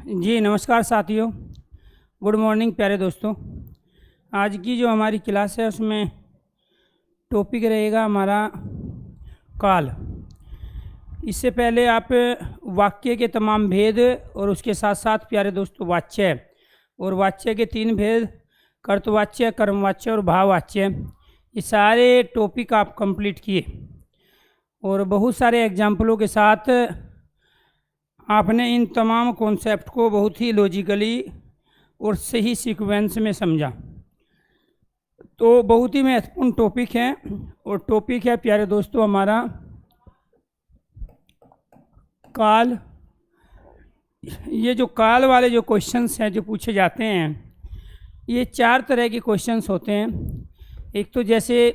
जी नमस्कार साथियों, good morning प्यारे दोस्तों। आज की जो हमारी क्लास है उसमें टॉपिक रहेगा हमारा काल। इससे पहले आप वाक्य के तमाम भेद और उसके साथ साथ प्यारे दोस्तों वाच्य और वाच्य के 3 भेद, कर्तवाच्य, कर्मवाच्य और भाववाच्य, ये सारे टॉपिक आप कंप्लीट किए और बहुत सारे एग्जाम्पलों के साथ आपने इन तमाम कॉन्सेप्ट को बहुत ही लॉजिकली और सही सीक्वेंस में समझा। तो बहुत ही महत्वपूर्ण टॉपिक है और टॉपिक है प्यारे दोस्तों हमारा काल। ये जो काल वाले जो क्वेश्चंस हैं जो पूछे जाते हैं, ये 4 तरह के क्वेश्चंस होते हैं। एक तो जैसे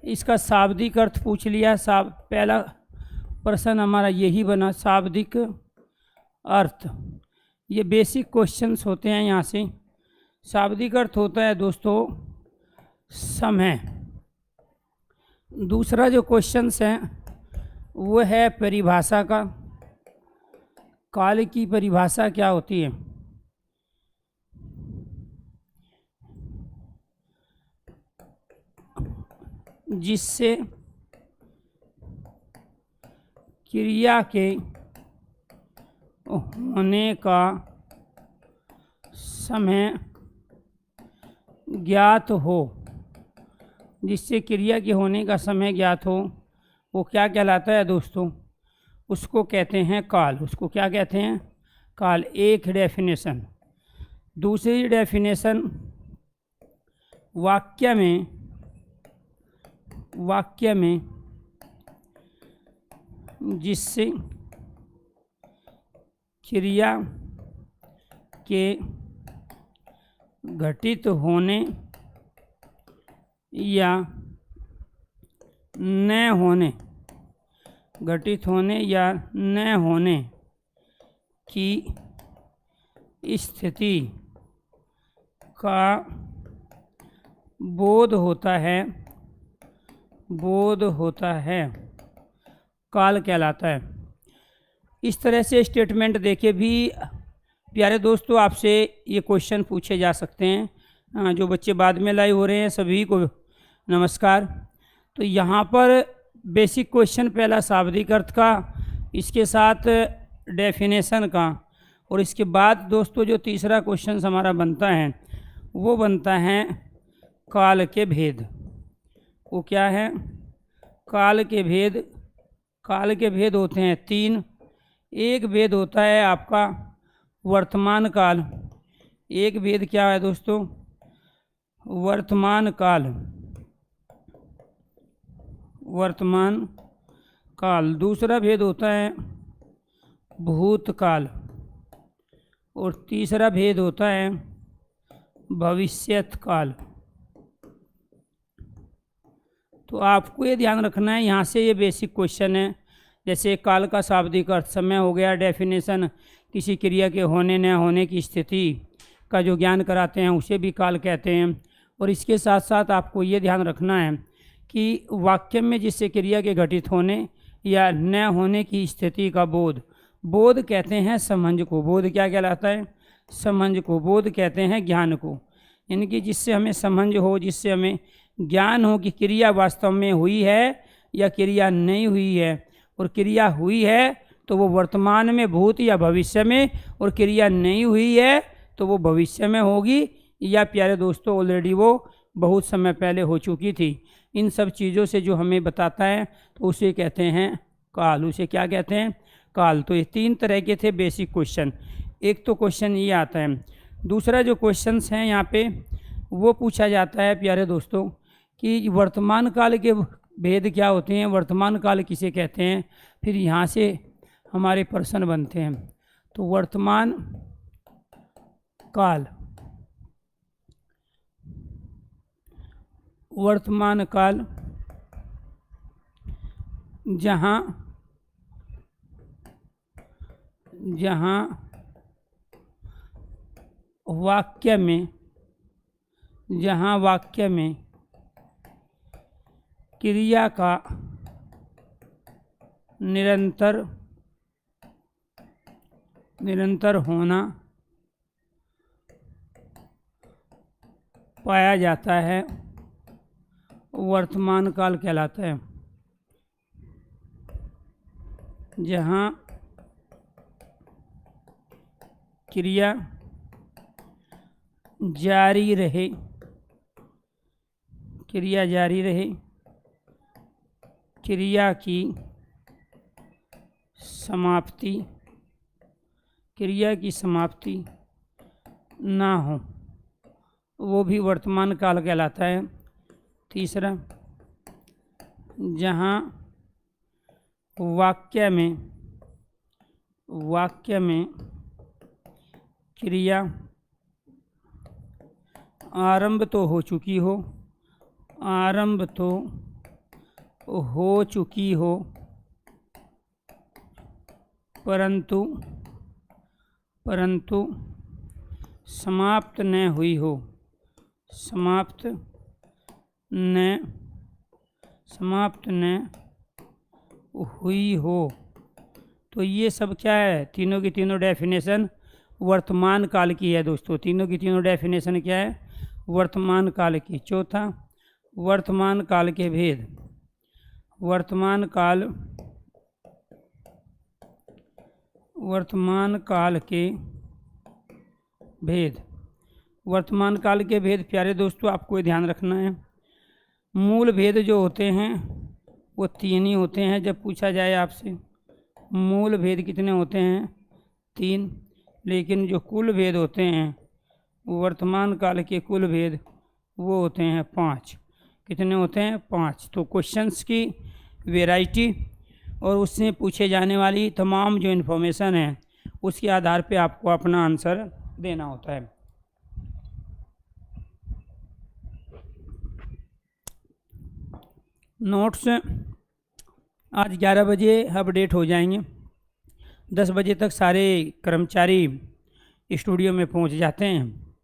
इसका शाब्दिक अर्थ पूछ लिया, पहला प्रश्न हमारा यही बना, शाब्दिक अर्थ। ये बेसिक क्वेश्चंस होते हैं। यहाँ से शाब्दिक अर्थ होता है दोस्तों समय। दूसरा जो क्वेश्चंस है वो है परिभाषा का, काल की परिभाषा क्या होती है। जिससे क्रिया के होने का समय ज्ञात हो, जिससे क्रिया के होने का समय ज्ञात हो, वो क्या कहलाता है दोस्तों? उसको कहते हैं काल। उसको क्या कहते हैं? काल। एक डेफिनेशन। दूसरी डेफिनेशन वाक्य में जिससे क्रिया के घटित होने या न होने, घटित होने या न होने की स्थिति का बोध होता है, काल कहलाता है। इस तरह से स्टेटमेंट देके भी प्यारे दोस्तों आपसे ये क्वेश्चन पूछे जा सकते हैं। जो बच्चे बाद में लाइव हो रहे हैं सभी को नमस्कार। तो यहाँ पर बेसिक क्वेश्चन पहला शाब्दिक अर्थ का, इसके साथ डेफिनेशन का, और इसके बाद दोस्तों जो तीसरा क्वेश्चन हमारा बनता है वो बनता है काल के भेद। वो क्या है? काल के भेद। काल के भेद होते हैं 3। एक भेद होता है आपका वर्तमान काल। एक भेद क्या है दोस्तों? वर्तमान काल। वर्तमान काल। दूसरा भेद होता है भूतकाल और तीसरा भेद होता है भविष्यत काल। तो आपको ये ध्यान रखना है, यहाँ से ये बेसिक क्वेश्चन है। जैसे काल का शाब्दिक अर्थ समय हो गया, डेफिनेशन किसी क्रिया के होने न होने की स्थिति का जो ज्ञान कराते हैं उसे भी काल कहते हैं। और इसके साथ साथ आपको ये ध्यान रखना है कि वाक्य में जिससे क्रिया के घटित होने या न होने की स्थिति का बोध कहते हैं समझ को। बोध क्या कहलाता है? समझ को। बोध कहते हैं ज्ञान को। इनकी जिससे हमें समझ हो, जिससे हमें ज्ञान हो कि क्रिया वास्तव में हुई है या क्रिया नहीं हुई है। और क्रिया हुई है तो वो वर्तमान में, भूत या भविष्य में, और क्रिया नहीं हुई है तो वो भविष्य में होगी या प्यारे दोस्तों ऑलरेडी वो बहुत समय पहले हो चुकी थी। इन सब चीज़ों से जो हमें बताता है तो उसे कहते हैं काल। उसे क्या कहते हैं? काल। तो ये 3 तरह के थे बेसिक क्वेश्चन। एक तो क्वेश्चन ये आता है। दूसरा जो क्वेश्चंस हैं यहाँ पे वो पूछा जाता है प्यारे दोस्तों कि वर्तमान काल के भेद क्या होते हैं, वर्तमान काल किसे कहते हैं। फिर यहाँ से हमारे प्रश्न बनते हैं। तो वर्तमान काल, वर्तमान काल जहाँ वाक्य में क्रिया का निरंतर निरंतर होना पाया जाता है वर्तमान काल कहलाता है। जहाँ क्रिया जारी रहे, क्रिया जारी रहे, क्रिया की समाप्ति, क्रिया की समाप्ति ना हो, वो भी वर्तमान काल कहलाता है। तीसरा, जहाँ वाक्य में क्रिया आरंभ तो हो चुकी हो, आरंभ तो हो चुकी हो, परंतु समाप्त न हुई हो, समाप्त न हुई हो। तो ये सब क्या है, तीनों की तीनों डेफिनेशन वर्तमान काल की है दोस्तों। तीनों की तीनों डेफिनेशन क्या है, वर्तमान काल की। चौथा, वर्तमान काल के भेद। वर्तमान काल के भेद। वर्तमान काल के भेद प्यारे दोस्तों आपको ध्यान रखना है। मूल भेद जो होते हैं वो 3 ही होते हैं। जब पूछा जाए आपसे मूल भेद कितने होते हैं, 3, लेकिन जो कुल भेद होते हैं वर्तमान काल के कुल भेद वो होते हैं 5। कितने होते हैं, 5। तो क्वेश्चंस की वैरायटी और उससे पूछे जाने वाली तमाम जो इन्फॉर्मेशन है उसके आधार पे आपको अपना आंसर देना होता है। नोट्स आज 11 बजे अपडेट हो जाएंगे। 10 बजे तक सारे कर्मचारी स्टूडियो में पहुंच जाते हैं।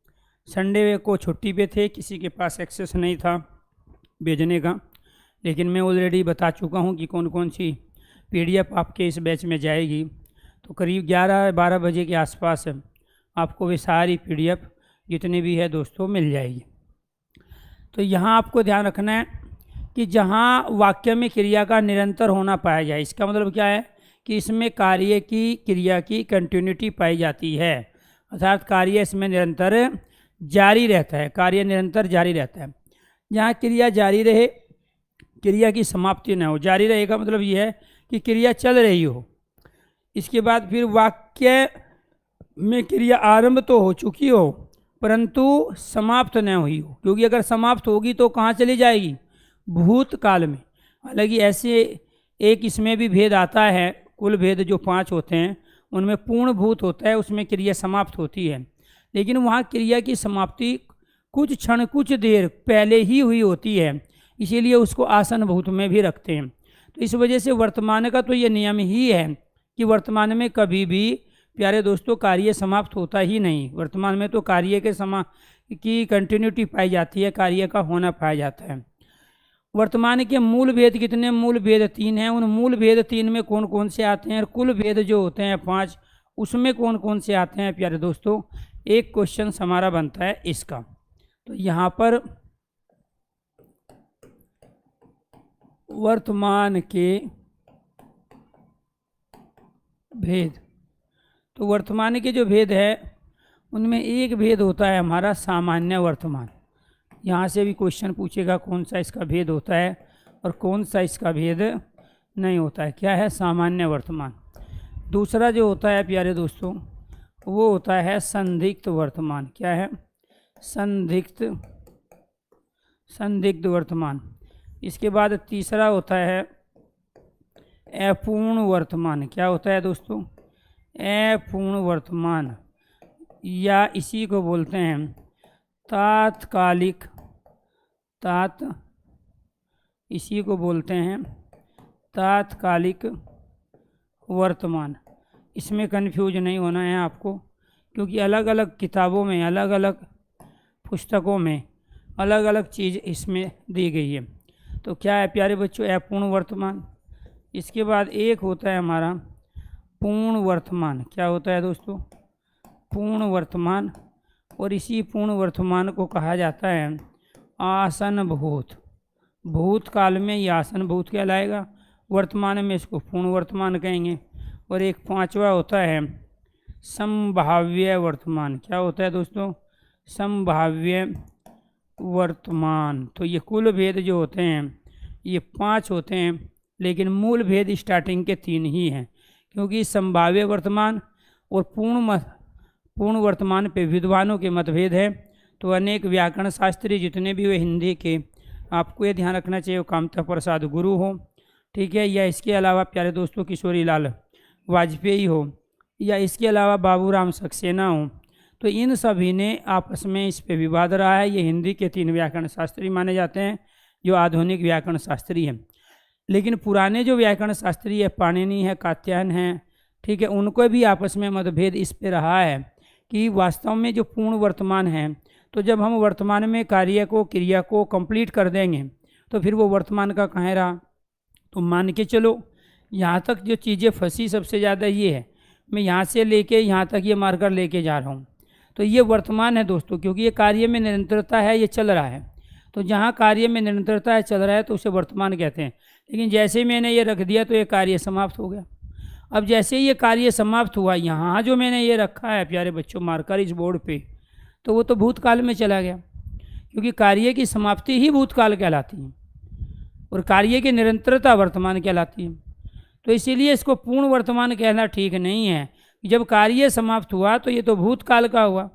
संडे को छुट्टी पे थे, किसी के पास एक्सेस नहीं था भेजने का, लेकिन मैं ऑलरेडी बता चुका हूं कि कौन कौन सी PDF आपके इस बैच में जाएगी। तो करीब 11-12 बजे के आसपास आपको वे सारी PDF जितनी भी है दोस्तों मिल जाएगी। तो यहाँ आपको ध्यान रखना है कि जहाँ वाक्य में क्रिया का निरंतर होना पाया जाए, इसका मतलब क्या है कि इसमें कार्य की क्रिया की कंटिन्यूटी पाई जाती है, अर्थात कार्य इसमें निरंतर जारी रहता है, कार्य निरंतर जारी रहता है। जहाँ क्रिया जारी रहे, क्रिया की समाप्ति न हो। जारी रहेगा मतलब ये है कि क्रिया चल रही हो। इसके बाद फिर वाक्य में क्रिया आरंभ तो हो चुकी हो परंतु समाप्त न हुई हो, क्योंकि अगर समाप्त होगी तो कहाँ चली जाएगी, भूतकाल में। हालांकि ऐसे एक इसमें भी भेद आता है, कुल भेद जो 5 होते हैं उनमें पूर्ण भूत होता है, उसमें क्रिया समाप्त होती है, लेकिन वहाँ क्रिया की समाप्ति कुछ क्षण कुछ देर पहले ही हुई होती है, इसीलिए उसको आसन भूत में भी रखते हैं। तो इस वजह से वर्तमान का तो ये नियम ही है कि वर्तमान में कभी भी प्यारे दोस्तों कार्य समाप्त होता ही नहीं। वर्तमान में तो कार्य के की कंटिन्यूटी पाई जाती है, कार्य का होना पाया जाता है। वर्तमान के मूल भेद कितने, मूल भेद 3 हैं। उन मूल भेद 3 में कौन कौन से आते हैं और कुल भेद जो होते हैं 5 उसमें कौन कौन से आते हैं प्यारे दोस्तों, एक क्वेश्चन हमारा बनता है इसका। तो यहाँ पर वर्तमान के भेद, तो वर्तमान के जो भेद है उनमें एक भेद होता है हमारा सामान्य वर्तमान। यहाँ से भी क्वेश्चन पूछेगा कौन सा इसका भेद होता है और कौन सा इसका भेद नहीं होता है। क्या है, सामान्य वर्तमान। दूसरा जो होता है प्यारे दोस्तों वो होता है संदिग्ध वर्तमान। क्या है, संदिग्ध वर्तमान। इसके बाद तीसरा होता है अपूर्ण वर्तमान। क्या होता है दोस्तों, अपूर्ण वर्तमान, या इसी को बोलते हैं तात्कालिक, इसी को बोलते हैं तात्कालिक वर्तमान। इसमें कन्फ्यूज नहीं होना है आपको, क्योंकि अलग अलग किताबों में, अलग अलग पुस्तकों में अलग अलग चीज़ इसमें दी गई है। तो क्या है प्यारे बच्चों, अपूर्ण वर्तमान। इसके बाद एक होता है हमारा पूर्ण वर्तमान क्या होता है दोस्तों? पूर्ण वर्तमान। और इसी पूर्ण वर्तमान को कहा जाता है आसन भूत। भूतकाल में ये आसन भूत कहलाएगा, वर्तमान में इसको पूर्ण वर्तमान कहेंगे। और एक पांचवा होता है संभाव्य वर्तमान। क्या होता है दोस्तों? संभाव्य वर्तमान। तो ये कुल भेद जो होते हैं ये 5 होते हैं, लेकिन मूल भेद स्टार्टिंग के 3 ही हैं, क्योंकि संभाव्य वर्तमान और पूर्ण वर्तमान पे विद्वानों के मतभेद है। तो अनेक व्याकरण शास्त्री जितने भी वे हिंदी के, आपको ये ध्यान रखना चाहिए, कामता प्रसाद गुरु हो, ठीक है, या इसके अलावा प्यारे दोस्तों किशोरी लाल वाजपेयी हो, या इसके अलावा बाबूराम सक्सेना हो, तो इन सभी ने आपस में इस पे विवाद रहा है। ये हिंदी के 3 व्याकरण शास्त्री माने जाते हैं जो आधुनिक व्याकरण शास्त्री हैं। लेकिन पुराने जो व्याकरण शास्त्री है, पाणिनि है, कात्यायन है, ठीक है, उनको भी आपस में मतभेद इस पे रहा है कि वास्तव में जो पूर्ण वर्तमान है, तो जब हम वर्तमान में कार्य को, क्रिया को कंप्लीट कर देंगे तो फिर वो वर्तमान का कहाँ रहा? तो मान के चलो यहाँ तक जो चीज़ें फंसी सबसे ज़्यादा ये है, मैं यहाँ से लेके यहाँ तक ये मार्कर लेके जा रहा हूँ, तो ये वर्तमान है दोस्तों, क्योंकि ये कार्य में निरंतरता है, ये चल रहा है। तो जहाँ कार्य में निरंतरता है, चल रहा है, तो उसे वर्तमान कहते हैं। लेकिन जैसे ही मैंने ये रख दिया तो ये कार्य समाप्त हो गया। अब जैसे ही ये कार्य समाप्त हुआ, यहाँ जो मैंने ये रखा है प्यारे बच्चों मार्कर इस बोर्ड पे, तो वो तो भूतकाल में चला गया, क्योंकि कार्य की समाप्ति ही भूतकाल कहलाती है और कार्य की निरंतरता वर्तमान कहलाती है। तो इसीलिए इसको पूर्ण वर्तमान कहना ठीक नहीं है। जब कार्य समाप्त हुआ तो ये तो भूतकाल का हुआ,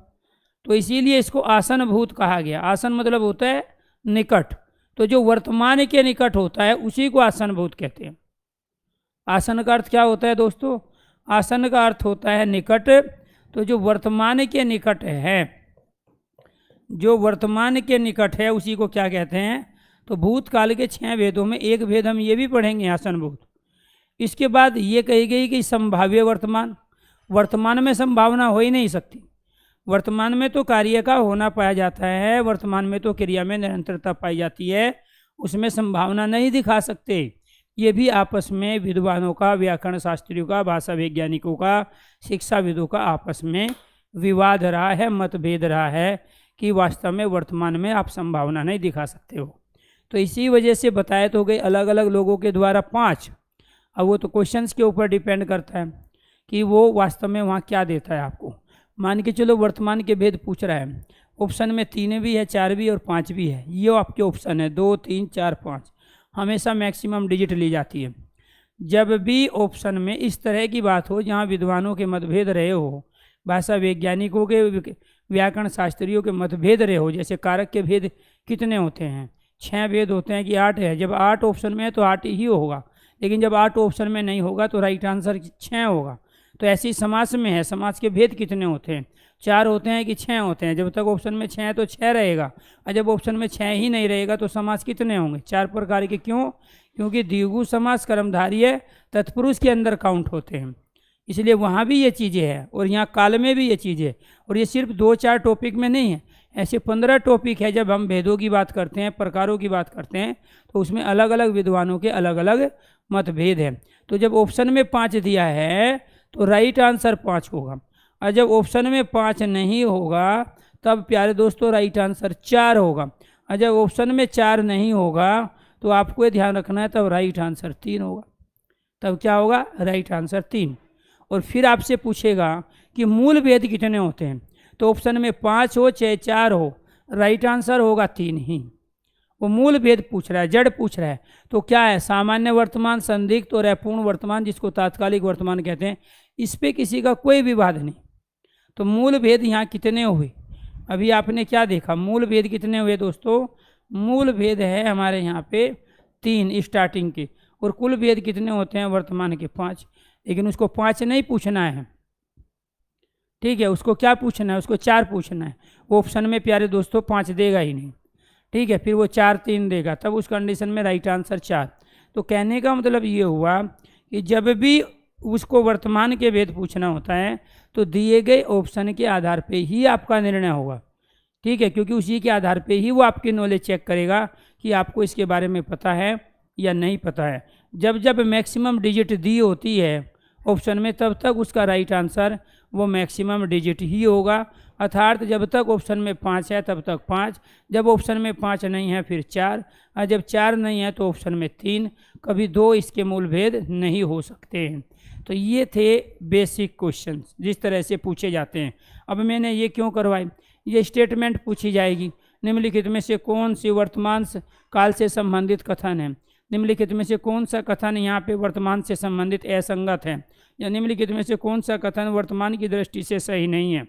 तो इसीलिए इसको आसन भूत कहा गया। आसन मतलब होता है निकट, तो जो वर्तमान के निकट होता है उसी को आसन भूत कहते हैं। आसन का अर्थ क्या होता है दोस्तों? आसन का अर्थ होता है निकट। तो जो वर्तमान के निकट है, जो वर्तमान के निकट है उसी को क्या कहते हैं? तो भूतकाल के 6 भेदों में एक भेद हम ये भी पढ़ेंगे आसन भूत। इसके बाद ये कही गई कि संभाव्य वर्तमान। वर्तमान में संभावना हो ही नहीं सकती, वर्तमान में तो कार्य का होना पाया जाता है, वर्तमान में तो क्रिया में निरंतरता पाई जाती है, उसमें संभावना नहीं दिखा सकते। ये भी आपस में विद्वानों का, व्याकरण शास्त्रियों का, भाषा वैज्ञानिकों का, शिक्षाविदों का आपस में विवाद रहा है, मतभेद रहा है कि वास्तव में वर्तमान में आप संभावना नहीं दिखा सकते हो। तो इसी वजह से बताए तो गए अलग अलग लोगों के द्वारा 5। अब वो तो क्वेश्चंस के ऊपर डिपेंड करता है कि वो वास्तव में वहाँ क्या देता है आपको। मान के चलो वर्तमान के भेद पूछ रहा है, ऑप्शन में 3 भी है, 4 भी और 5 भी है। ये आपके ऑप्शन है 2, 3, 4, 5, हमेशा मैक्सिमम डिजिट ली जाती है। जब भी ऑप्शन में इस तरह की बात हो जहाँ विद्वानों के मतभेद रहे हो, भाषा वैज्ञानिकों के, व्याकरण शास्त्रियों के मतभेद रहे हो, जैसे कारक के भेद कितने होते हैं? 6 भेद होते हैं कि 8 है? जब 8 ऑप्शन में है तो 8 ही होगा, लेकिन जब 8 ऑप्शन में नहीं होगा तो राइट आंसर 6 होगा। तो ऐसे ही समास में है, समास के भेद कितने होते हैं? 4 होते हैं कि 6 होते हैं? जब तक ऑप्शन में 6 है तो 6 रहेगा, और जब ऑप्शन में 6 ही नहीं रहेगा तो समास कितने होंगे? 4 प्रकार के। क्यों? क्योंकि द्विगु समास कर्मधारय तत्पुरुष के अंदर काउंट होते हैं, इसलिए वहाँ भी ये चीज़ें हैं और यहाँ काल में भी ये चीज़ें है। और ये सिर्फ 2-4 टॉपिक में नहीं है, ऐसे 15 टॉपिक है। जब हम भेदों की बात करते हैं, प्रकारों की बात करते हैं, तो उसमें अलग अलग विद्वानों के अलग अलग मतभेद हैं। तो जब ऑप्शन में 5 दिया है तो राइट आंसर 5 होगा, और जब ऑप्शन में 5 नहीं होगा तब प्यारे दोस्तों राइट आंसर 4 होगा, और जब ऑप्शन में 4 नहीं होगा तो आपको ये ध्यान रखना है तब राइट आंसर 3 होगा। तब क्या होगा? Right answer 3। और फिर आपसे पूछेगा कि मूल भेद कितने होते हैं, तो ऑप्शन में 5 हो चाहे 4 हो, राइट आंसर होगा 3 ही। वो मूल भेद पूछ रहा है, जड़ पूछ रहा है। तो क्या है? सामान्य वर्तमान, संदिग्ध और अपूर्ण वर्तमान, जिसको तात्कालिक वर्तमान कहते हैं। इस पे किसी का कोई विवाद नहीं। तो मूल भेद यहाँ कितने हुए? अभी आपने क्या देखा? मूल भेद कितने हुए दोस्तों? मूल भेद है हमारे यहाँ पे 3 स्टार्टिंग के, और कुल भेद कितने होते हैं वर्तमान के? 5। लेकिन उसको 5 नहीं पूछना है, ठीक है, उसको क्या पूछना है? उसको 4 पूछना है। वो ऑप्शन में प्यारे दोस्तों 5 देगा ही नहीं, ठीक है, फिर वो 4, 3 देगा, तब उस कंडीशन में राइट आंसर 4। तो कहने का मतलब ये हुआ कि जब भी उसको वर्तमान के भेद पूछना होता है तो दिए गए ऑप्शन के आधार पे ही आपका निर्णय होगा, ठीक है, क्योंकि उसी के आधार पे ही वो आपकी नॉलेज चेक करेगा कि आपको इसके बारे में पता है या नहीं पता है। जब जब मैक्सिमम डिजिट दी होती है ऑप्शन में, तब तक उसका राइट आंसर वो मैक्सिमम डिजिट ही होगा। अर्थात जब तक ऑप्शन में 5 है तब तक 5, जब ऑप्शन में 5 नहीं है फिर 4, और जब 4 नहीं है तो ऑप्शन में 3, कभी 2 इसके मूल भेद नहीं हो सकते हैं। तो ये थे बेसिक क्वेश्चन जिस तरह से पूछे जाते हैं। अब मैंने ये क्यों करवाई, ये स्टेटमेंट पूछी जाएगी, निम्नलिखित में से कौन सी वर्तमान काल से संबंधित कथन है, निम्नलिखित में से कौन सा कथन यहाँ पे वर्तमान से संबंधित असंगत है, या निम्नलिखित में से कौन सा कथन वर्तमान की दृष्टि से सही नहीं है।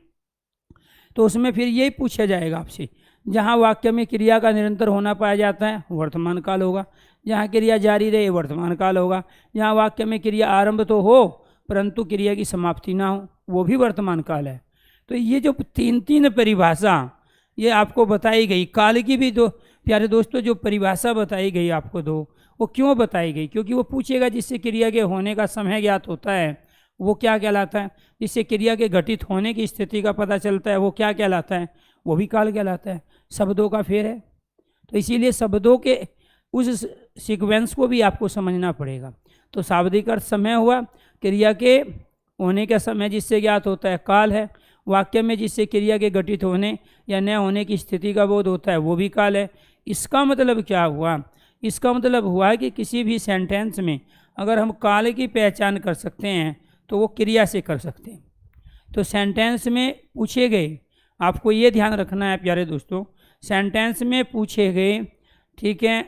तो उसमें फिर यही पूछा जाएगा आपसे, जहाँ वाक्य में क्रिया का निरंतर होना पाया जाता है वर्तमान काल होगा, जहाँ क्रिया जारी रहे वर्तमान काल होगा, जहाँ वाक्य में क्रिया आरंभ तो हो परंतु क्रिया की समाप्ति ना हो वो भी वर्तमान काल है। तो ये जो तीन परिभाषा ये आपको बताई गई, काल की भी दो प्यारे दोस्तों जो परिभाषा बताई गई आपको दो, वो क्यों बताई गई, क्योंकि वो पूछेगा जिससे क्रिया के होने का समय ज्ञात होता है वो क्या कहलाता है, जिससे क्रिया के घटित होने की स्थिति का पता चलता है वो क्या कहलाता है, वो भी काल कहलाता है। शब्दों का फेर है, तो इसीलिए शब्दों के उस सीक्वेंस को भी आपको समझना पड़ेगा। तो शाब्दिक अर्थ समय हुआ, क्रिया के होने का समय जिससे ज्ञात होता है काल है, वाक्य में जिससे क्रिया के घटित होने या न होने की स्थिति का बोध होता है वो भी काल है। इसका मतलब क्या हुआ, इसका मतलब हुआ कि किसी भी सेंटेंस में अगर हम काल की पहचान कर सकते हैं तो वो क्रिया से कर सकते हैं। तो सेंटेंस में पूछे गए, आपको ये ध्यान रखना है प्यारे दोस्तों, सेंटेंस में पूछे गए, ठीक है,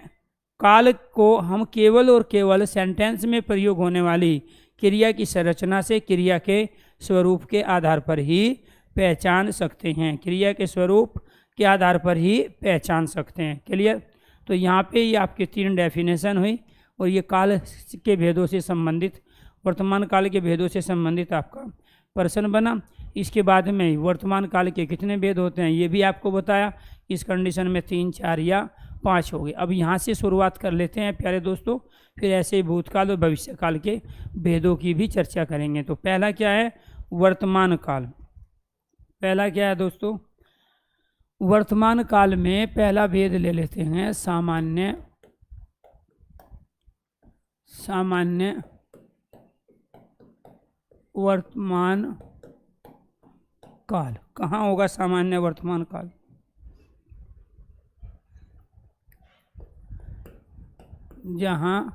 काल को हम केवल और केवल सेंटेंस में प्रयोग होने वाली क्रिया की संरचना से क्रिया के स्वरूप के आधार पर ही पहचान सकते हैं, क्रिया के स्वरूप के आधार पर ही पहचान सकते हैं। क्लियर। तो यहाँ पे ये आपके 3 डेफिनेशन हुई और ये काल के भेदों से संबंधित, वर्तमान काल के भेदों से संबंधित आपका प्रश्न बना। इसके बाद में वर्तमान काल के कितने भेद होते हैं ये भी आपको बताया। इस कंडीशन में 3, 4 या 5 हो गए। अब यहाँ से शुरुआत कर लेते हैं प्यारे दोस्तों, फिर ऐसे ही भूतकाल और भविष्य काल के भेदों की भी चर्चा करेंगे। तो पहला क्या है, वर्तमान काल। पहला क्या है दोस्तों, वर्तमान काल में पहला भेद ले लेते हैं सामान्य वर्तमान काल। कहाँ होगा सामान्य वर्तमान काल, जहाँ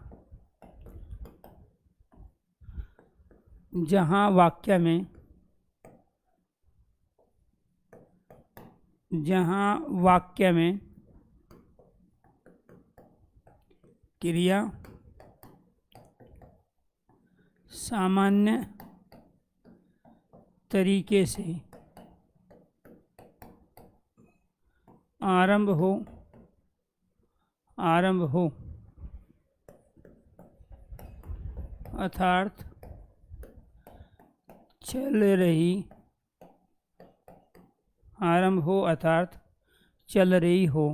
वाक्य में क्रिया सामान्य तरीके से आरंभ हो अर्थात चल रही हो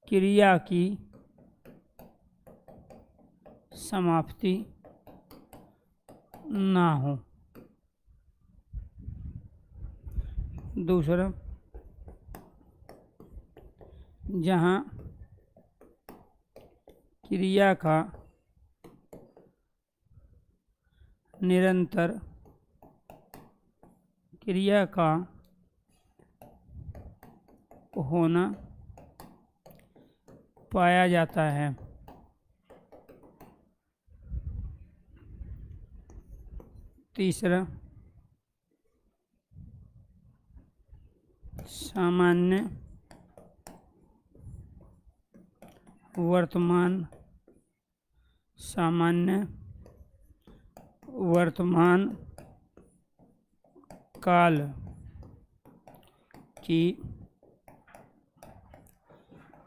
क्रिया की समाप्ति ना हो। दूसरा, जहाँ क्रिया का निरंतर होना पाया जाता है। तीसरा, सामान्य वर्तमान काल की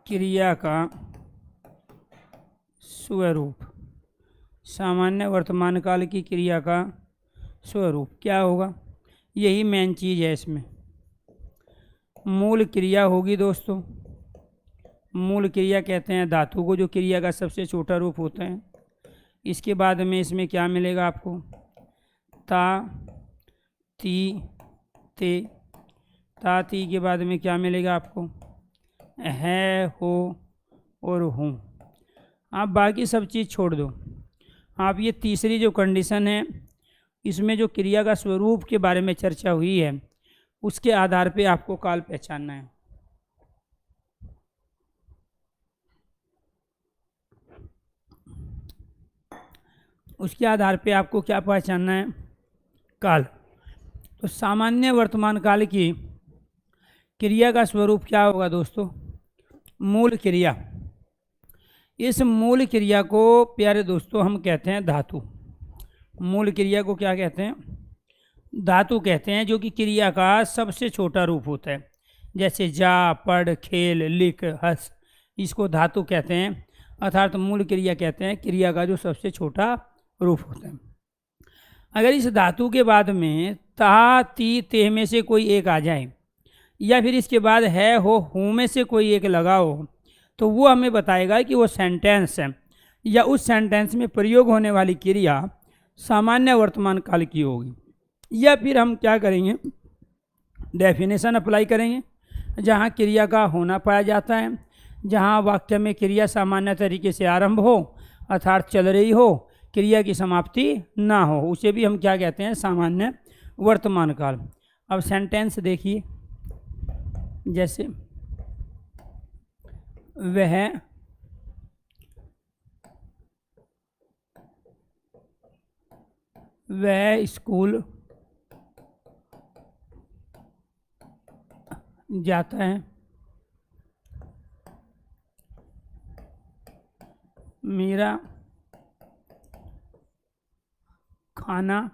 क्रिया का स्वरूप। सामान्य वर्तमान काल की क्रिया का स्वरूप क्या होगा, यही मेन चीज़ है इसमें। मूल क्रिया होगी दोस्तों, मूल क्रिया कहते हैं धातु को, जो क्रिया का सबसे छोटा रूप होता है। इसके बाद में इसमें क्या मिलेगा आपको, ता, ती, ते। ता, ती के बाद में क्या मिलेगा आपको, है, हो और हूँ। आप बाकी सब चीज़ छोड़ दो, आप ये तीसरी जो कंडीशन है, इसमें जो क्रिया का स्वरूप के बारे में चर्चा हुई है, उसके आधार पे आपको काल पहचानना है। उसके आधार पे आपको क्या पहचानना है? काल। तो सामान्य वर्तमान काल की क्रिया का स्वरूप क्या होगा दोस्तों? मूल क्रिया। इस मूल क्रिया को प्यारे दोस्तों हम कहते हैं धातु। मूल क्रिया को क्या कहते हैं? धातु कहते हैं, जो कि क्रिया का सबसे छोटा रूप होता है। जैसे जा, पढ़, खेल, लिख, हंस, इसको धातु कहते हैं, अर्थात मूल क्रिया कहते हैं क्रिया का जो सबसे छोटा रूप होता है। अगर इस धातु के बाद में ता, ती, ते में से कोई एक आ जाए, या फिर इसके बाद है, हो, हूँ में से कोई एक लगा हो, तो वो हमें बताएगा कि वो सेंटेंस है, या उस सेंटेंस में प्रयोग होने वाली क्रिया सामान्य वर्तमान काल की होगी। या फिर हम क्या करेंगे? डेफिनेशन अप्लाई करेंगे, जहाँ क्रिया का होना पाया जाता है, जहाँ वाक्य में क्रिया सामान्य तरीके से आरंभ हो, अर्थात चल रही हो, क्रिया की समाप्ति ना हो, उसे भी हम क्या कहते हैं? सामान्य वर्तमान काल। अब सेंटेंस देखिए, जैसे वह स्कूल जाता है, मीरा खाना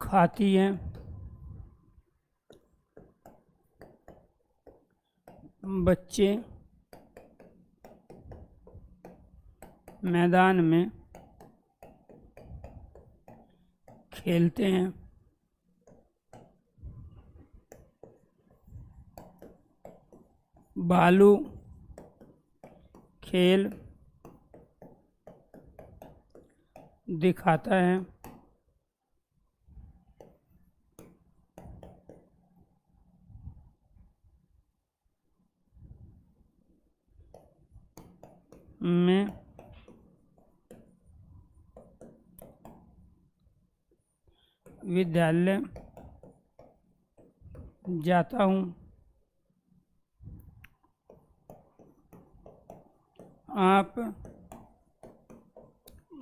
खाती है, बच्चे मैदान में खेलते हैं, भालू खेल दिखाता है, मैं विद्यालय जाता हूँ, आप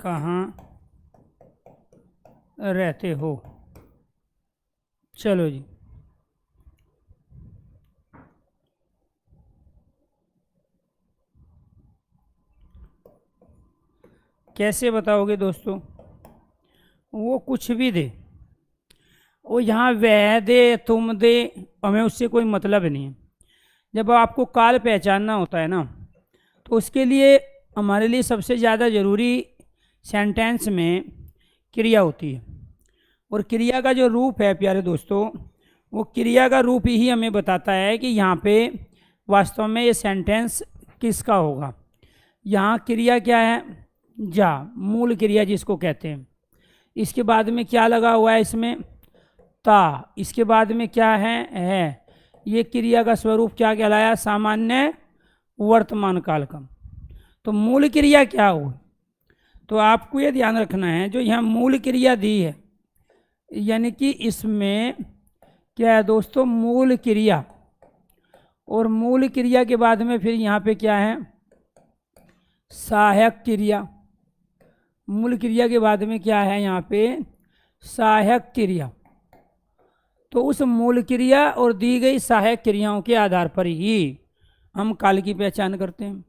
कहाँ रहते हो? चलो जी, कैसे बताओगे दोस्तों? वो कुछ भी दे, वो यहाँ वह दे, तुम दे, हमें उससे कोई मतलब नहीं है। जब आपको काल पहचानना होता है ना, तो उसके लिए हमारे लिए सबसे ज़्यादा ज़रूरी सेंटेंस में क्रिया होती है। और क्रिया का जो रूप है प्यारे दोस्तों, वो क्रिया का रूप ही हमें बताता है कि यहाँ पे वास्तव में ये सेंटेंस किसका होगा। यहाँ क्रिया क्या है? जा, मूल क्रिया जिसको कहते हैं। इसके बाद में क्या लगा हुआ है? इसमें ता। इसके बाद में क्या है? ये क्रिया का स्वरूप क्या कहलाया? सामान्य वर्तमान काल का। तो मूल क्रिया क्या हो? तो आपको ये ध्यान रखना है, जो यहाँ मूल क्रिया दी है, यानी कि इसमें क्या है दोस्तों? मूल क्रिया। और मूल क्रिया के बाद में फिर यहाँ पे क्या है? सहायक क्रिया। मूल क्रिया के बाद में क्या है यहाँ पे? सहायक क्रिया। तो उस मूल क्रिया और दी गई सहायक क्रियाओं के आधार पर ही हम काल की पहचान करते हैं।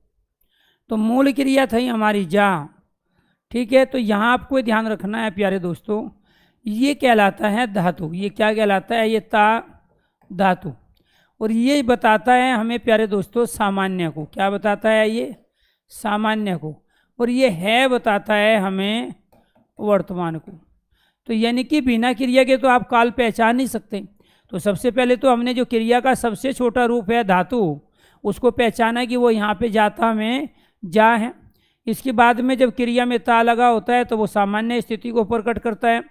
तो मूल क्रिया थी हमारी जा, ठीक है। तो यहाँ आपको ध्यान रखना है प्यारे दोस्तों, ये कहलाता है धातु। ये क्या कहलाता है? ये ता धातु। और ये बताता है हमें प्यारे दोस्तों सामान्य को। क्या बताता है? ये सामान्य को। और ये है बताता है हमें वर्तमान को। तो यानी कि बिना क्रिया के तो आप काल पहचान नहीं सकते। तो सबसे पहले तो हमने जो क्रिया का सबसे छोटा रूप है धातु, उसको पहचाना कि वो यहाँ पे जाता में जा है। इसके बाद में जब क्रिया में ता लगा होता है तो वो सामान्य स्थिति को प्रकट करता है,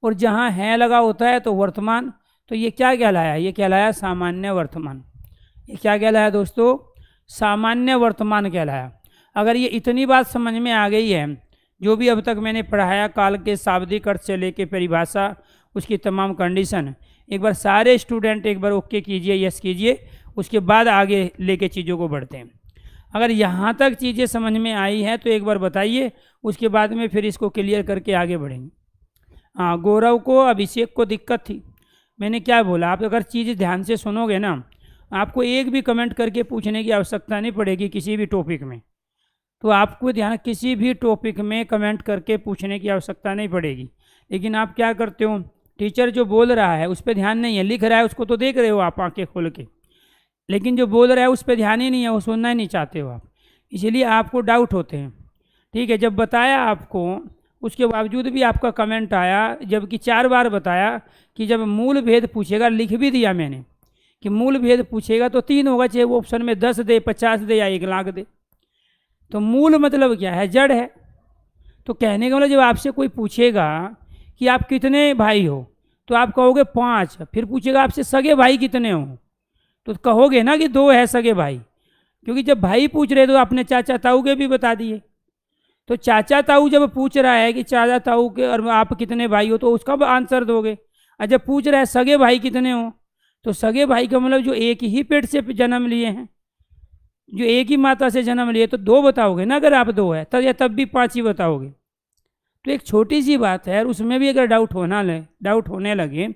और जहाँ है लगा होता है तो वर्तमान। तो ये क्या कहलाया? ये कहलाया सामान्य वर्तमान। ये क्या कहलाया दोस्तों? सामान्य वर्तमान कहलाया। अगर ये इतनी बात समझ में आ गई है, जो भी अब तक मैंने पढ़ाया काल के शाब्दिक अर्थ से लेके परिभाषा, उसकी तमाम कंडीशन, एक बार सारे स्टूडेंट एक बार ओके कीजिए, यस कीजिए, उसके बाद आगे लेके चीज़ों को बढ़ते हैं। अगर यहाँ तक चीज़ें समझ में आई हैं तो एक बार बताइए, उसके बाद में फिर इसको क्लियर करके आगे बढ़ेंगे। हाँ, गौरव को, अभिषेक को दिक्कत थी। मैंने क्या बोला, आप अगर चीज़ ध्यान से सुनोगे ना, आपको एक भी कमेंट करके पूछने की आवश्यकता नहीं पड़ेगी किसी भी टॉपिक में। तो आपको ध्यान, किसी भी टॉपिक में कमेंट करके पूछने की आवश्यकता नहीं पड़ेगी। लेकिन आप क्या करते हो, टीचर जो बोल रहा है उस पर ध्यान नहीं है, लिख रहा है उसको तो देख रहे हो आप आंखें खोल के, लेकिन जो बोल रहा है उस पर ध्यान ही नहीं है, वो सुनना ही नहीं चाहते हो आप, इसीलिए आपको डाउट होते हैं। ठीक है, जब बताया आपको, उसके बावजूद भी आपका कमेंट आया, जबकि 4 बार बताया कि जब मूल भेद पूछेगा, लिख भी दिया मैंने कि मूल भेद पूछेगा तो 3 होगा, चाहे वो ऑप्शन में 10 दे, 50 दे या 1 लाख दे। तो मूल मतलब क्या है, जड़ है। तो कहने का मतलब जब आपसे कोई पूछेगा कि आप कितने भाई हो, तो आप कहोगे 5, फिर पूछेगा आपसे सगे भाई कितने हो, तो कहोगे ना कि 2 है सगे भाई, क्योंकि जब भाई पूछ रहे तो आपने चाचा ताऊ के भी बता दिए। तो चाचा ताऊ जब पूछ रहा है कि चाचा ताऊ के और आप कितने भाई हो, तो उसका आंसर दोगे। और जब पूछ रहा है सगे भाई कितने हो, तो सगे भाई का मतलब जो एक ही पेट से जन्म लिए हैं, जो एक ही माता से जन्म लिए, तो 2 बताओगे ना अगर आप 2 है तब, या तब भी 5 ही बताओगे। तो एक छोटी सी बात है, और उसमें भी अगर डाउट होने लगे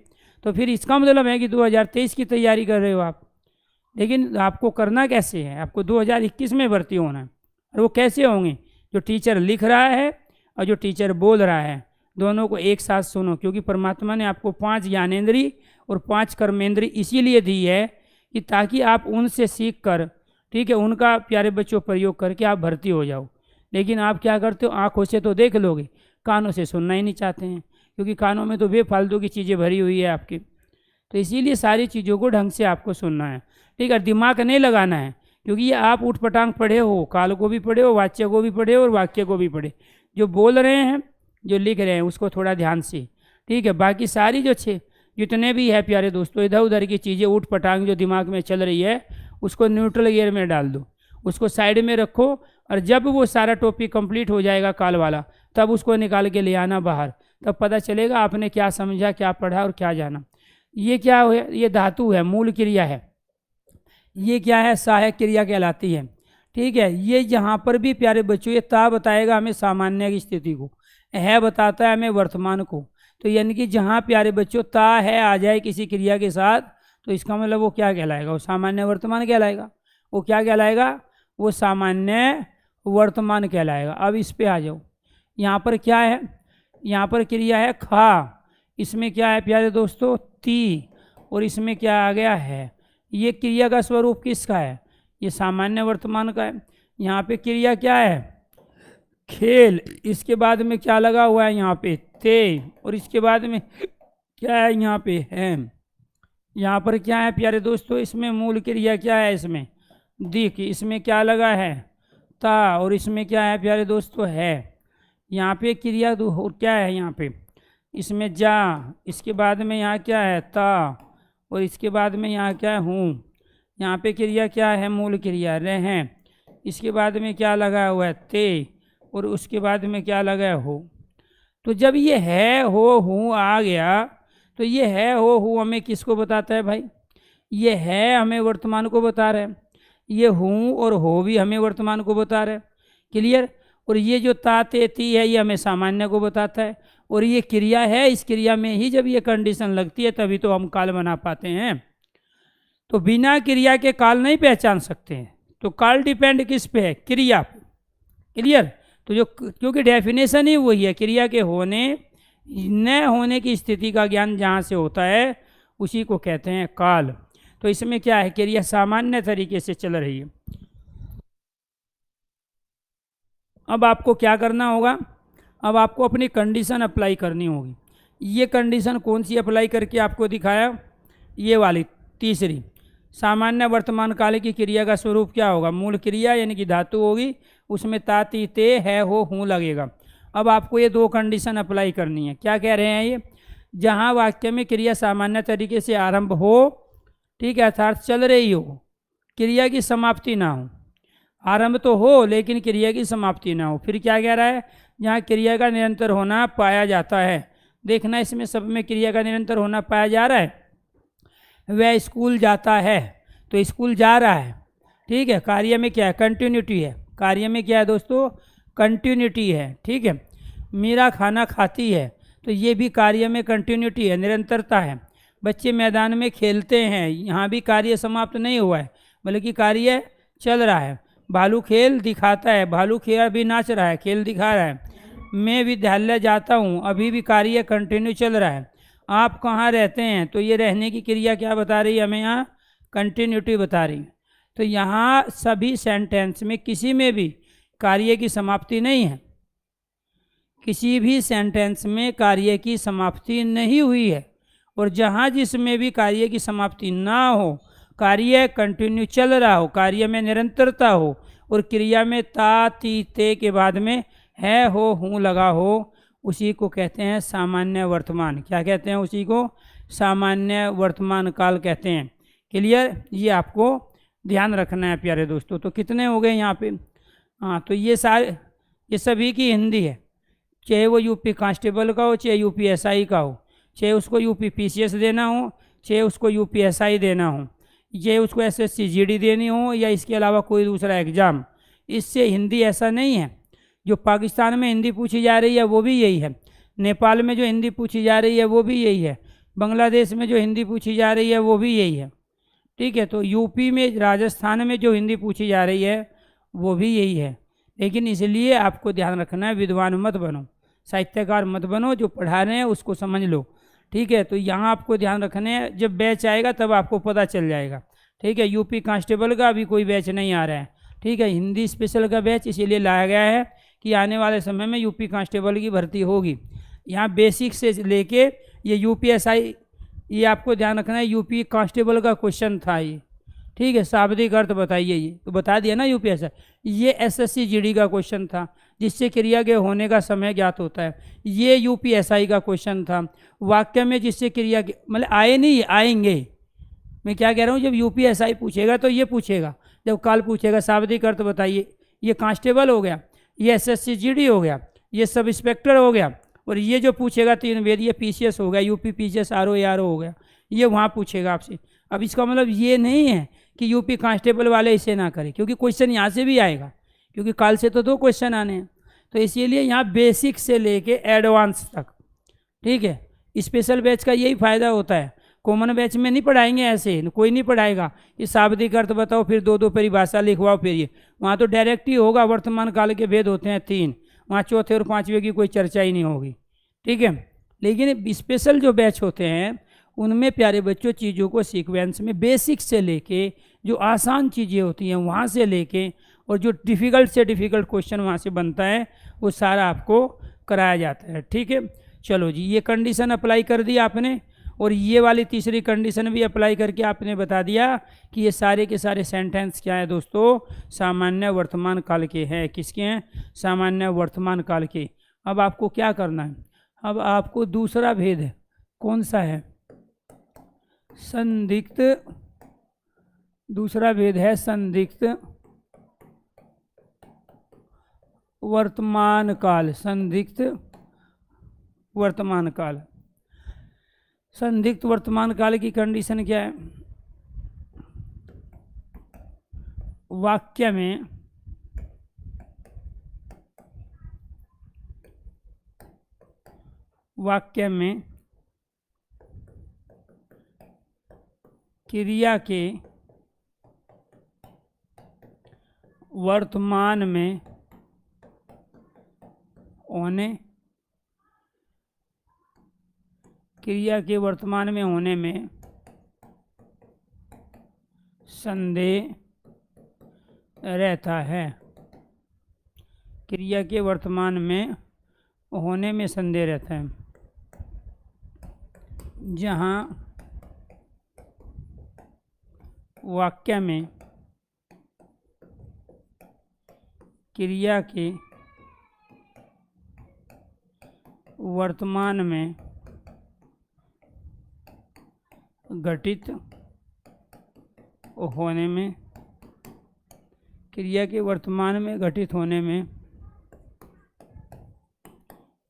तो फिर इसका मतलब है कि 2023 की तैयारी कर रहे हो आप। लेकिन आपको करना कैसे है, आपको 2021 में भर्ती होना है। और वो कैसे होंगे, जो टीचर लिख रहा है और जो टीचर बोल रहा है, दोनों को एक साथ सुनो। क्योंकि परमात्मा ने आपको 5 ज्ञानेंद्री और 5 कर्मेंद्री इसीलिए दी है कि ताकि आप उनसे सीख कर, ठीक है, उनका प्यारे बच्चों प्रयोग करके आप भर्ती हो जाओ। लेकिन आप क्या करते हो, आँखों से तो देख लोगे, कानों से सुनना ही नहीं चाहते हैं, क्योंकि कानों में तो बेफालतू की चीज़ें भरी हुई है आपकी। तो इसीलिए सारी चीज़ों को ढंग से आपको सुनना है, ठीक है, दिमाग नहीं लगाना है। क्योंकि ये आप उठ पटांग पढ़े हो, काल को भी पढ़े हो, वाच्य को भी पढ़े हो और वाक्य को भी पढ़े। जो बोल रहे हैं, जो लिख रहे हैं, उसको थोड़ा ध्यान से, ठीक है। बाकी सारी जो जितने भी है प्यारे दोस्तों, इधर उधर की चीज़ें उठ पटांग जो दिमाग में चल रही है, उसको न्यूट्रल गियर में डाल दो, उसको साइड में रखो। और जब वो सारा टॉपिक कंप्लीट हो जाएगा काल वाला, तब उसको निकाल के ले आना बाहर, तब पता चलेगा आपने क्या समझा, क्या पढ़ा और क्या जाना। ये क्या है, ये धातु है, मूल क्रिया है। ये क्या है, सहायक क्रिया कहलाती है, ठीक है। ये यहाँ पर भी प्यारे बच्चों, ये ता बताएगा हमें सामान्य की स्थिति को, है बताता है हमें वर्तमान को। तो यानी कि जहाँ प्यारे बच्चों ता है आ जाए किसी क्रिया के साथ, तो इसका मतलब वो क्या कहलाएगा, वो सामान्य वर्तमान कहलाएगा। वो क्या कहलाएगा, वो सामान्य वर्तमान कहलाएगा। अब इस पे आ जाओ, यहाँ पर क्या है, यहाँ पर क्रिया है खा, इसमें क्या है प्यारे दोस्तों, ती, और इसमें क्या आ गया है। ये क्रिया का स्वरूप किसका है, ये सामान्य वर्तमान का है। यहाँ पे क्रिया क्या है, खेल, इसके बाद में क्या लगा हुआ है यहाँ पे, ते, और इसके बाद में क्या है यहाँ पे, है। यहाँ पर क्या है प्यारे दोस्तों, इसमें मूल क्रिया क्या है, इसमें दिख, इसमें क्या लगा है, ता, और इसमें क्या है प्यारे दोस्तों, है। यहाँ पे क्रिया और क्या है, यहाँ पे इसमें जा, इसके बाद में यहाँ क्या है, ता, और इसके बाद में यहाँ क्या है, हूँ। यहाँ पे क्रिया क्या है, मूल क्रिया रहें, इसके बाद में क्या लगा हुआ है, ते, और उसके बाद में क्या लगा है, हो। तो जब ये है हो हूँ आ गया, तो ये है हो हूँ हमें किसको बताता है भाई, ये है हमें वर्तमान को बता रहे हैं, ये हूँ और हो भी हमें वर्तमान को बता रहे हैं, क्लियर। और ये जो ता ते ती है, ये हमें सामान्य को बताता है। और ये क्रिया है, इस क्रिया में ही जब ये कंडीशन लगती है तभी तो हम काल बना पाते हैं। तो बिना क्रिया के काल नहीं पहचान सकते हैं। तो काल डिपेंड किस पे है, क्रिया पे, क्लियर। तो जो, क्योंकि डेफिनेशन ही वही है, क्रिया के होने न होने की स्थिति का ज्ञान जहाँ से होता है उसी को कहते हैं काल। तो इसमें क्या है, क्रिया सामान्य तरीके से चल रही है। अब आपको क्या करना होगा, अब आपको अपनी कंडीशन अप्लाई करनी होगी। ये कंडीशन कौन सी अप्लाई करके आपको दिखाया, ये वाली तीसरी, सामान्य वर्तमान काल की क्रिया का स्वरूप क्या होगा, मूल क्रिया यानी कि धातु होगी, उसमें ता ती ते है हो हूँ लगेगा। अब आपको ये 2 कंडीशन अप्लाई करनी है। क्या कह रहे हैं ये, जहाँ वाक्य में क्रिया सामान्य तरीके से आरंभ हो, ठीक है, अर्थात चल रही हो, क्रिया की समाप्ति ना हो, आरंभ तो हो लेकिन क्रिया की समाप्ति ना हो। फिर क्या कह रहा है, जहाँ क्रिया का निरंतर होना पाया जाता है। देखना इसमें सब में क्रिया का निरंतर होना पाया जा रहा है। वह स्कूल जाता है, तो स्कूल जा रहा है, ठीक है। कार्य में क्या है, कंटिन्यूटी है। कार्य में क्या है दोस्तों, कंटिन्यूटी है, ठीक है। मीरा खाना खाती है, तो ये भी कार्य में कंटिन्यूटी है, निरंतरता है। बच्चे मैदान में खेलते हैं, यहाँ भी कार्य समाप्त नहीं हुआ है बल्कि कार्य चल रहा है। भालू खेल दिखाता है, भालू खेल भी नाच रहा है, खेल दिखा रहा है। मैं विद्यालय जाता हूँ, अभी भी कार्य कंटिन्यू चल रहा है। आप कहाँ रहते हैं, तो ये रहने की क्रिया क्या बता रही है हमें, यहाँ कंटिन्यूटी बता रही है। तो यहाँ सभी सेंटेंस में किसी में भी कार्य की समाप्ति नहीं है, किसी भी सेंटेंस में कार्य की समाप्ति नहीं हुई है। और जहाँ जिसमें भी कार्य की समाप्ति ना हो, कार्य कंटिन्यू चल रहा हो, कार्य में निरंतरता हो और क्रिया में ता ती ते के बाद में है हो हूँ लगा हो, उसी को कहते हैं सामान्य वर्तमान। क्या कहते हैं, उसी को सामान्य वर्तमान काल कहते हैं। क्लियर, ये आपको ध्यान रखना है प्यारे दोस्तों। तो कितने हो गए यहाँ पे, हाँ, तो ये सभी की हिंदी है, चाहे वो यूपी कांस्टेबल का हो, चाहे यूपी एसआई का हो, चाहे उसको यूपी पीसीएस देना हो, चाहे उसको यूपी एसआई देना हो, चाहे उसको एसएससी जीडी देनी हो, या इसके अलावा कोई दूसरा एग्ज़ाम। इससे हिंदी ऐसा नहीं है, जो पाकिस्तान में हिंदी पूछी जा रही है वो भी यही है, नेपाल में जो हिंदी पूछी जा रही है वो भी यही है, बांग्लादेश में जो हिंदी पूछी जा रही है वो भी यही है, ठीक है। तो यूपी में, राजस्थान में जो हिंदी पूछी जा रही है वो भी यही है। लेकिन इसलिए आपको ध्यान रखना है, विद्वान मत बनो, साहित्यकार मत बनो, जो पढ़ा रहे हैं उसको समझ लो, ठीक है। तो यहाँ आपको ध्यान रखना है, जब बैच आएगा तब आपको पता चल जाएगा, ठीक है। यूपी कांस्टेबल का अभी कोई बैच नहीं आ रहा है, ठीक है। हिंदी स्पेशल का बैच इसीलिए लाया गया है कि आने वाले समय में यूपी कांस्टेबल की भर्ती होगी। यहाँ बेसिक से लेके ये यूपीएसआई, ये आपको ध्यान रखना है, यूपी कांस्टेबल का क्वेश्चन था ये, ठीक है। शाब्दिक अर्थ बताइए, ये तो बता दिया ना यूपीएसआई। ये एसएससी जीडी का क्वेश्चन था, जिससे क्रिया के होने का समय ज्ञात होता है। ये यूपीएसआई का क्वेश्चन था, वाक्य में जिससे क्रिया के, मतलब आए नहीं, आएंगे। मैं क्या कह रहा हूँ, जब यूपीएसआई पूछेगा तो ये पूछेगा, जब कल पूछेगा शाब्दिक अर्थ बताइए, ये कांस्टेबल हो गया, ये एसएससी जीडी हो गया, ये सब इंस्पेक्टर हो गया, और ये जो पूछेगा 3 वेद, ये पीसीएस हो गया, यूपी पीसीएस आरओ आरओ हो गया, ये वहाँ पूछेगा आपसे। अब इसका मतलब ये नहीं है कि यूपी कांस्टेबल वाले इसे ना करें, क्योंकि क्वेश्चन यहाँ से भी आएगा, क्योंकि कल से तो 2 क्वेश्चन आने हैं। तो इसीलिए यहाँ बेसिक से लेके एडवांस तक, ठीक है। स्पेशल बैच का यही फ़ायदा होता है, कॉमन बैच में नहीं पढ़ाएंगे, ऐसे कोई नहीं पढ़ाएगा कि शाब्दिक अर्थ बताओ फिर 2 परिभाषा लिखवाओ, फिर ये वहाँ तो डायरेक्ट ही होगा। वर्तमान काल के भेद होते हैं 3, वहाँ चौथे और 5वें की कोई चर्चा ही नहीं होगी, ठीक है। लेकिन स्पेशल जो बैच होते हैं उनमें प्यारे बच्चों चीज़ों को सीक्वेंस में बेसिक से लेके, जो आसान चीज़ें होती हैं वहाँ से लेके, और जो डिफ़िकल्ट से डिफ़िकल्ट क्वेश्चन वहाँ से बनता है वो सारा आपको कराया जाता है, ठीक है। चलो जी, ये कंडीशन अप्लाई कर दी आपने, और ये वाली तीसरी कंडीशन भी अप्लाई करके आपने बता दिया कि ये सारे के सारे सेंटेंस क्या है दोस्तों, सामान्य वर्तमान काल के हैं। किसके हैं, सामान्य वर्तमान काल के। अब आपको क्या करना है, अब आपको दूसरा भेद है, कौन सा है, संदिग्ध। दूसरा भेद है संदिग्ध वर्तमान काल। संदिग्ध वर्तमान काल। संदिग्ध वर्तमान काल की कंडीशन क्या है, वाक्य में क्रिया के वर्तमान में होने, क्रिया के वर्तमान में होने में संदेह रहता है। क्रिया के वर्तमान में होने में संदेह रहता है। जहाँ वाक्य में क्रिया के वर्तमान में घटित होने में क्रिया के वर्तमान में घटित होने में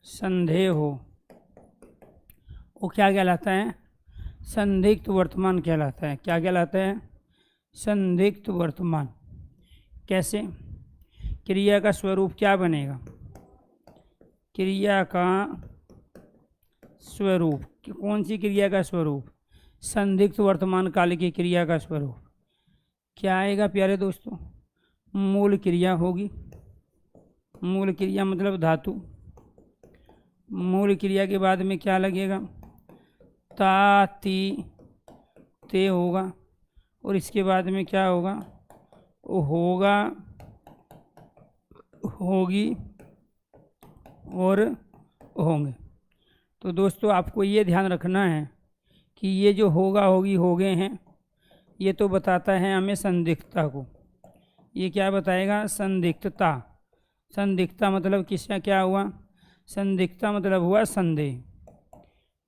संदेह हो, वो क्या कहलाता है? संदिग्ध वर्तमान कहलाता है। क्या कहलाता है? संदिग्ध वर्तमान। कैसे? क्रिया का स्वरूप क्या बनेगा? क्रिया का स्वरूप, कौन सी क्रिया का स्वरूप? संदिग्ध वर्तमान काल की क्रिया का स्वरूप क्या आएगा प्यारे दोस्तों? मूल क्रिया होगी। मूल क्रिया मतलब धातु। मूल क्रिया के बाद में क्या लगेगा? ता, ती, ते होगा, और इसके बाद में क्या होगा? होगा, होगी और होंगे। तो दोस्तों आपको ये ध्यान रखना है कि ये जो होगा, होगी, होगे हैं, ये तो बताता है हमें संदिग्धता को। ये क्या बताएगा? संदिग्धता। संदिग्धता मतलब किसका क्या हुआ? संदिग्धता मतलब हुआ संदेह।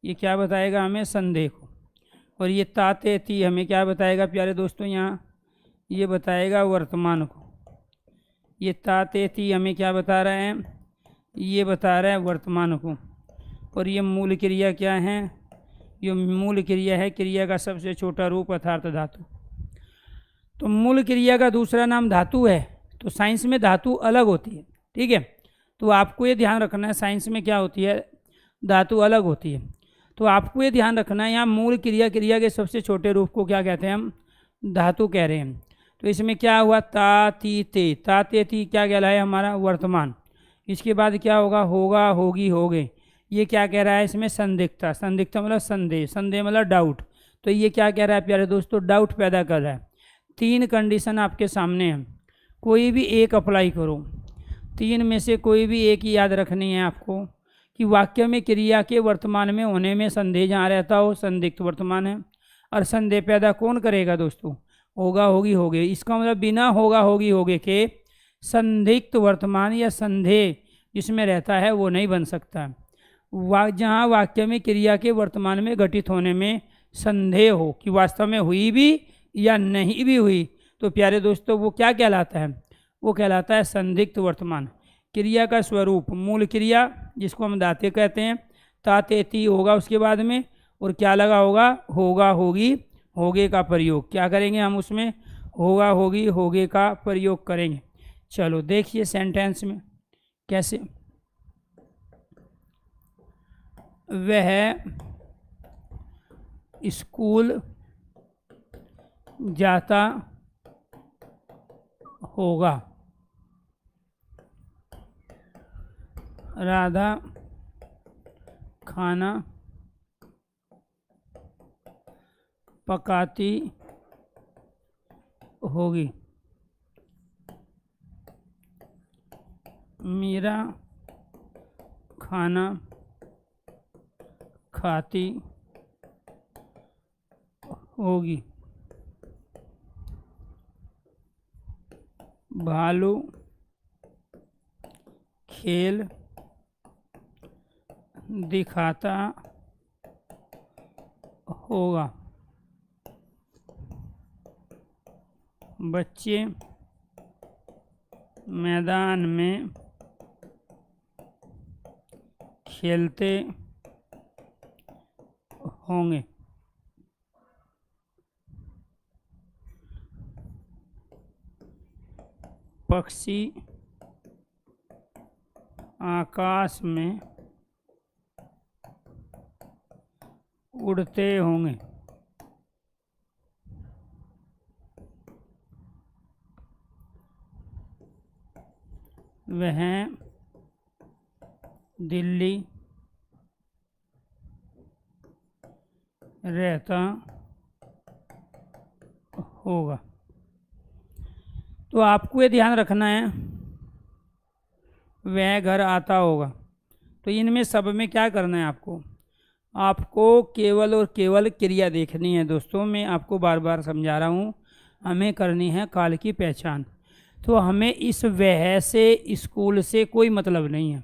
ये क्या बताएगा हमें? संदेह को। और ये ताते ती हमें क्या बताएगा प्यारे दोस्तों? यहाँ ये बताएगा वर्तमान को। ये ताते ती हमें क्या बता रहा है? ये बता रहा है वर्तमान को। और ये मूल क्रिया क्या है? ये मूल क्रिया है क्रिया का सबसे छोटा रूप अर्थात धातु। तो मूल क्रिया का दूसरा नाम धातु है। तो साइंस में धातु अलग होती है, ठीक है। तो आपको ये ध्यान रखना है, साइंस में क्या होती है? धातु अलग होती है। तो आपको ये ध्यान रखना है, यहाँ मूल क्रिया, क्रिया के सबसे छोटे रूप को क्या कहते हैं? हम धातु कह रहे हैं। तो इसमें क्या हुआ? ता, ती, ते। ता, ते, ती क्या कहलाए? हमारा वर्तमान। इसके बाद क्या होगा? होगा, होगी, होगे। ये क्या कह रहा है इसमें? संदिग्धता। संदिग्धता मतलब संदेह, संदेह मतलब डाउट। तो ये क्या कह रहा है प्यारे दोस्तों? डाउट पैदा कर रहा है। 3 कंडीशन आपके सामने है, कोई भी एक अप्लाई करो। 3 में से कोई भी एक ही याद रखनी है आपको कि वाक्य में क्रिया के वर्तमान में होने में संदेह जहाँ रहता हो, संदिग्ध वर्तमान है। और संदेह पैदा कौन करेगा दोस्तों? होगा, होगी, होगे। इसका मतलब बिना होगा, होगी, होगे के संदिग्ध वर्तमान या संदेह जिसमें रहता है वो नहीं बन सकता। जहाँ वाक्य में क्रिया के वर्तमान में घटित होने में संदेह हो कि वास्तव में हुई भी या नहीं भी हुई, तो प्यारे दोस्तों वो क्या कहलाता है? वो कहलाता है संदिग्ध वर्तमान। क्रिया का स्वरूप मूल क्रिया, जिसको हम दाते कहते हैं। ताते ती होगा उसके बाद में, और क्या लगा होगा? होगा, होगी, होगे का प्रयोग। क्या करेंगे हम उसमें? होगा, होगी, होगे का प्रयोग करेंगे। चलो देखिए सेंटेंस में कैसे। वह स्कूल जाता होगा। राधा खाना पकाती होगी। मीरा खाना खाती होगी। भालू खेल दिखाता होगा। बच्चे मैदान में खेलते होंगे। पक्षी आकाश में उड़ते होंगे। वह दिल्ली रहता होगा। तो आपको ये ध्यान रखना है, वह घर आता होगा। तो इनमें सब में क्या करना है आपको? आपको केवल और केवल क्रिया देखनी है दोस्तों। मैं आपको बार बार समझा रहा हूँ, हमें करनी है काल की पहचान। तो हमें इस वह से, स्कूल से कोई मतलब नहीं है।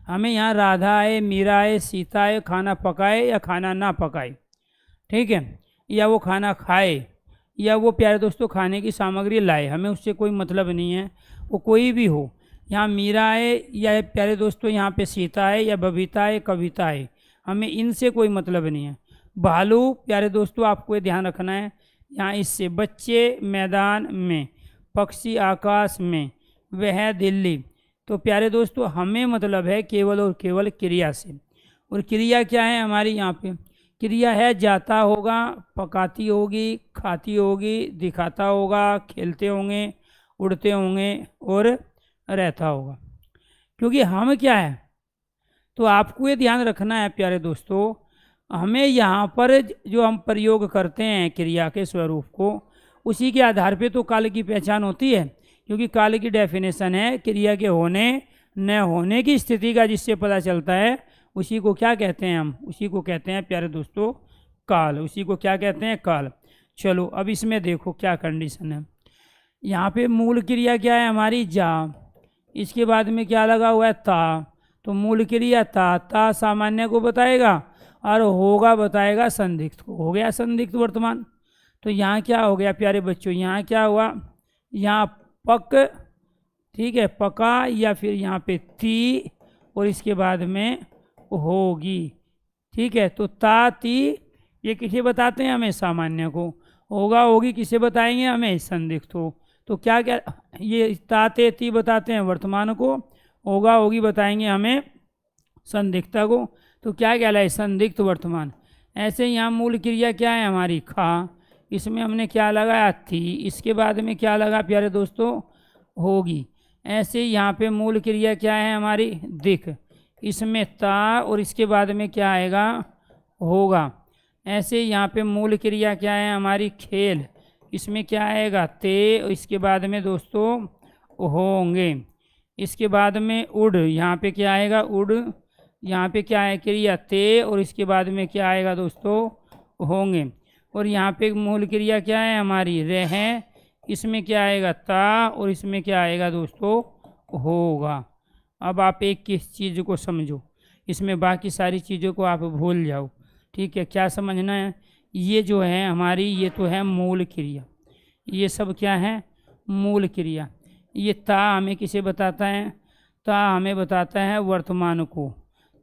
हमें यहाँ राधा आए, मीरा आए, सीता आए, खाना पकाए या खाना ना पकाए, ठीक है, या वो खाना खाए या वो प्यारे दोस्तों खाने की सामग्री लाए, हमें उससे कोई मतलब नहीं है, वो कोई भी हो। यहाँ मीरा है या प्यारे दोस्तों यहाँ पे सीता है या बबीता है कविता है, हमें इनसे कोई मतलब नहीं है। भालू प्यारे दोस्तों आपको ये ध्यान रखना है, यहाँ इससे बच्चे मैदान में, पक्षी आकाश में, वह दिल्ली। तो प्यारे दोस्तों हमें मतलब है केवल और केवल क्रिया से। और क्रिया क्या है हमारी यहाँ पे? क्रिया है जाता होगा, पकाती होगी, खाती होगी, दिखाता होगा, खेलते होंगे, उड़ते होंगे और रहता होगा। क्योंकि हम क्या है, तो आपको ये ध्यान रखना है प्यारे दोस्तों, हमें यहाँ पर जो हम प्रयोग करते हैं क्रिया के स्वरूप को, उसी के आधार पे तो काल की पहचान होती है। क्योंकि काल की डेफिनेशन है क्रिया के होने न होने की स्थिति का जिससे पता चलता है, उसी को क्या कहते हैं हम? उसी को कहते हैं प्यारे दोस्तों काल। उसी को क्या कहते हैं? काल। चलो अब इसमें देखो क्या कंडीशन है। यहाँ पे मूल क्रिया क्या है हमारी? जा। इसके बाद में क्या लगा हुआ है? ता। तो मूल क्रिया ता सामान्य को बताएगा और होगा बताएगा संदिग्ध को। हो गया संदिग्ध वर्तमान। तो यहाँ क्या हो गया प्यारे बच्चों? यहाँ क्या हुआ? यहाँ पक, ठीक है, पका, या फिर यहाँ पे ती और इसके बाद में होगी, ठीक है। तो ता ती ये किसे बताते हैं? हमें सामान्य को। होगा होगी किसे बताएंगे? हमें संदिग्ध को। तो क्या क्या ये ता ते ती बताते हैं वर्तमान को, होगा होगी बताएंगे हमें संदिग्धता को। तो क्या कहलाए? संदिग्ध वर्तमान। ऐसे यहाँ मूल क्रिया क्या है हमारी? खा। इसमें हमने क्या लगाया? थी। इसके बाद में क्या लगा प्यारे दोस्तों? होगी। ऐसे यहाँ पे मूल क्रिया क्या है हमारी? दिख। इसमें ता और इसके बाद में क्या आएगा? होगा। ऐसे यहाँ पे मूल क्रिया क्या है हमारी? खेल। इसमें क्या आएगा? ते और इसके बाद में दोस्तों होंगे। इसके बाद में उड़, यहाँ पे क्या आएगा? उड़। यहाँ पे क्या है क्रिया? ते और इसके बाद में क्या आएगा दोस्तों? होंगे। और यहाँ पे मूल क्रिया क्या है हमारी? रह। इसमें क्या आएगा? ता और इसमें क्या आएगा दोस्तों? होगा। अब आप एक किस चीज़ को समझो, इसमें बाकी सारी चीज़ों को आप भूल जाओ, ठीक है। क्या समझना है? ये जो है हमारी, ये तो है मूल क्रिया। ये सब क्या है? मूल क्रिया। ये ता हमें किसे बताता है? ता हमें बताता है वर्तमान को।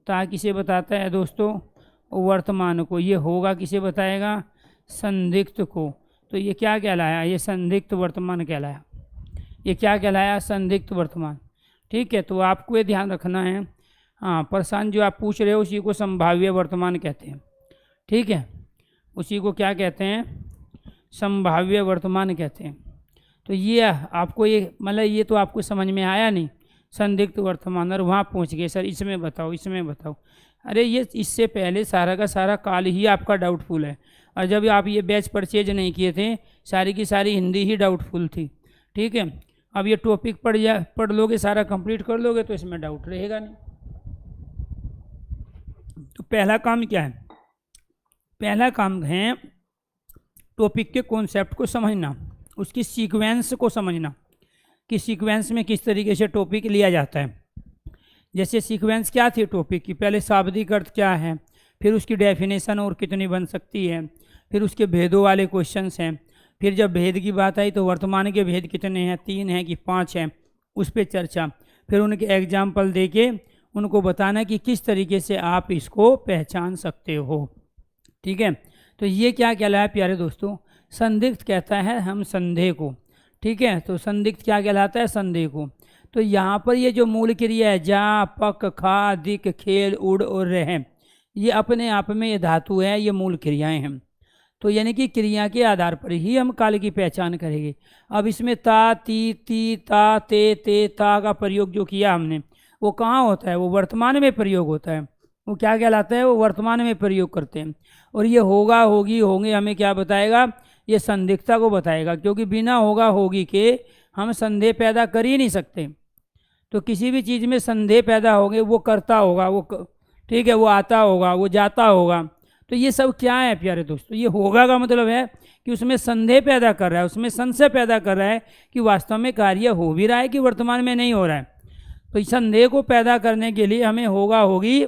ता किसे बताता है दोस्तों? वर्तमान को। ये होगा किसे बताएगा? संदिग्ध को। तो ये क्या कहलाया? ये संदिग्ध वर्तमान कहलाया। ये क्या कहलाया? संदिग्ध वर्तमान, ठीक है। तो आपको ये ध्यान रखना है। हाँ, प्रश्न जो आप पूछ रहे हो उसी को संभाव्य वर्तमान कहते हैं, ठीक है। उसी को क्या कहते हैं? संभाव्य वर्तमान कहते हैं। तो ये आपको ये मतलब ये तो आपको समझ में आया नहीं, संदिग्ध वर्तमान, और वहाँ पहुँच गए सर इसमें बताओ, इसमें बताओ। अरे ये इससे पहले सारा का सारा काल ही आपका डाउटफुल है। और जब आप ये बैच परचेज नहीं किए थे, सारी की सारी हिंदी ही डाउटफुल थी, ठीक है। अब ये टॉपिक पढ़ लोगे, सारा कंप्लीट कर लोगे, तो इसमें डाउट रहेगा नहीं। तो पहला काम क्या है? पहला काम है टॉपिक के कॉन्सेप्ट को समझना, उसकी सीक्वेंस को समझना कि सीक्वेंस में किस तरीके से टॉपिक लिया जाता है। जैसे सीक्वेंस क्या थी टॉपिक की? पहले शाब्दिक अर्थ क्या है, फिर उसकी डेफिनेशन और कितनी बन सकती है, फिर उसके भेदों वाले क्वेश्चंस हैं, फिर जब भेद की बात आई तो वर्तमान के भेद कितने हैं, 3 हैं कि 5 हैं, उस पर चर्चा, फिर उनके एग्जाम्पल देके उनको बताना कि किस तरीके से आप इसको पहचान सकते हो, ठीक है। तो ये क्या कहलाया प्यारे दोस्तों? संदिग्ध कहता है हम संदेह को, ठीक है। तो संदिग्ध क्या कहलाता है? संदेह को। तो यहाँ पर ये जो मूल क्रिया है जा, पक, खा, दिक, खेल, उड़ और रह, ये अपने आप में ये धातु है, ये मूल क्रियाएं हैं। तो यानी कि क्रिया के आधार पर ही हम काल की पहचान करेंगे। अब इसमें ता, ती, ता, ते, ता का प्रयोग जो किया हमने, वो कहाँ होता है? वो वर्तमान में प्रयोग होता है। वो क्या कहलाता है? वो वर्तमान में प्रयोग करते हैं। और ये होगा, होगी, होंगे हमें क्या बताएगा? ये संदिग्धता को बताएगा, क्योंकि बिना होगा होगी के हम संदेह पैदा कर ही नहीं सकते। तो किसी भी चीज़ में संदेह पैदा होगे, वो करता होगा, वो ठीक है, वो आता होगा, वो जाता होगा। तो ये सब क्या है प्यारे दोस्तों? ये होगा का मतलब है कि उसमें संदेह पैदा कर रहा है, उसमें संशय पैदा कर रहा है कि वास्तव में कार्य हो भी रहा है कि वर्तमान में नहीं हो रहा है। तो इस संदेह को पैदा करने के लिए हमें होगा, होगी,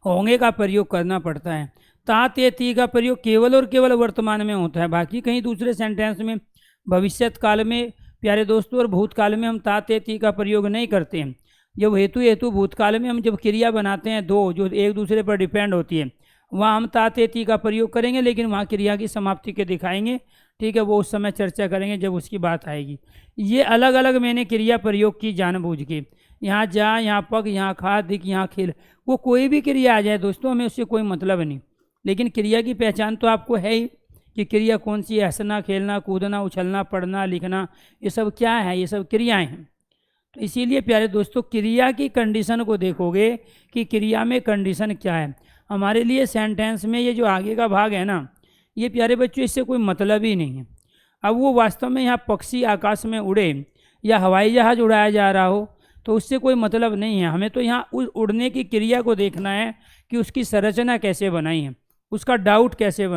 होंगे का प्रयोग करना पड़ता है। ता ते ती का प्रयोग केवल और केवल वर्तमान में होता है, बाकी कहीं दूसरे सेंटेंस में भविष्यत काल में प्यारे दोस्तों और भूतकाल में हम ता ते ती का प्रयोग नहीं करते हैं। जब हेतु भूतकाल में हम जब क्रिया बनाते हैं दो जो एक दूसरे पर डिपेंड होती है, वहाँ हम ता ते ती का प्रयोग करेंगे, लेकिन वहाँ क्रिया की समाप्ति के दिखाएंगे। ठीक है, वो उस समय चर्चा करेंगे जब उसकी बात आएगी। ये अलग अलग मैंने क्रिया प्रयोग की जानबूझ के, यहाँ जा, यहाँ पग, यहाँ खा, दिख, यहाँ खिल, वो कोई भी क्रिया आ जाए दोस्तों, हमें उससे कोई मतलब नहीं, लेकिन क्रिया की पहचान तो आपको है ही कि क्रिया कौन सी है। हंसना, खेलना, कूदना, उछलना, पढ़ना, लिखना, ये सब क्या है, ये सब क्रियाएं हैं। तो इसीलिए प्यारे दोस्तों क्रिया की कंडीशन को देखोगे कि क्रिया में कंडीशन क्या है। हमारे लिए सेंटेंस में ये जो आगे का भाग है ना, ये प्यारे बच्चों इससे कोई मतलब ही नहीं है। अब वो वास्तव में यहाँ पक्षी आकाश में उड़े या हवाई जहाज उड़ाया जा रहा हो तो उससे कोई मतलब नहीं है। हमें तो यहाँ उस उड़ने की क्रिया को देखना है कि उसकी संरचना कैसे बनाई है, उसका डाउट कैसे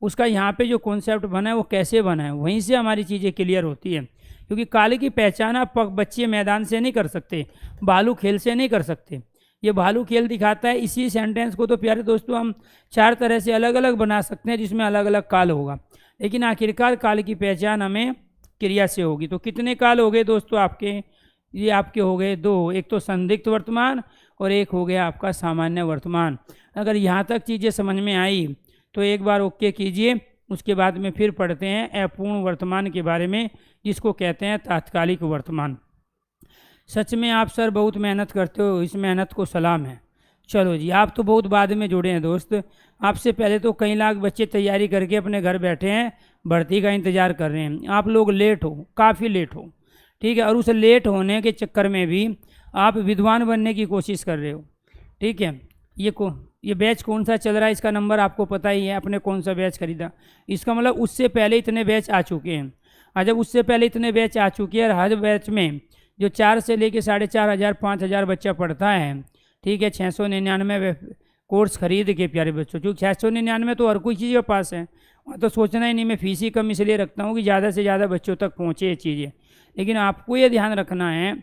उसका यहाँ पे जो कॉन्सेप्ट बना है वो कैसे बना है, वहीं से हमारी चीज़ें क्लियर होती है। क्योंकि काले की पहचान आप बच्चे मैदान से नहीं कर सकते, भालू खेल से नहीं कर सकते। ये भालू खेल दिखाता है। इसी सेंटेंस को तो प्यारे दोस्तों हम 4 तरह से अलग अलग बना सकते हैं जिसमें अलग अलग काल होगा, लेकिन आखिरकार काल की पहचान हमें क्रिया से होगी। तो कितने काल हो गए दोस्तों आपके? ये आपके हो गए 2, एक तो संदिग्ध वर्तमान और एक हो गया आपका सामान्य वर्तमान। अगर यहाँ तक चीज़ें समझ में आई तो एक बार ओके कीजिए, उसके बाद में फिर पढ़ते हैं अपूर्ण वर्तमान के बारे में, जिसको कहते हैं तात्कालिक वर्तमान। सच में आप सर बहुत मेहनत करते हो, इस मेहनत को सलाम है। चलो जी, आप तो बहुत बाद में जुड़े हैं दोस्त, आपसे पहले तो कई लाख बच्चे तैयारी करके अपने घर बैठे हैं, भर्ती का इंतज़ार कर रहे हैं। आप लोग लेट हो, काफ़ी लेट हो, ठीक है, और उस लेट होने के चक्कर में भी आप विद्वान बनने की कोशिश कर रहे हो। ठीक है, ये बैच कौन सा चल रहा है इसका नंबर आपको पता ही है, अपने कौन सा बैच खरीदा, इसका मतलब उससे पहले इतने बैच आ चुके हैं। और जब उससे पहले इतने बैच आ चुके हैं, हर बैच में जो 4 से लेके 4,500 5,000 बच्चा पढ़ता है, ठीक है, 699 कोर्स खरीद के प्यारे बच्चों, क्योंकि 699 तो हर कोई चीज़ के पास है, वहाँ तो सोचना ही नहीं। मैं फीस ही कम इसलिए रखता हूँ कि ज़्यादा से ज़्यादा बच्चों तक पहुँचे ये चीज़ें। लेकिन आपको ये ध्यान रखना है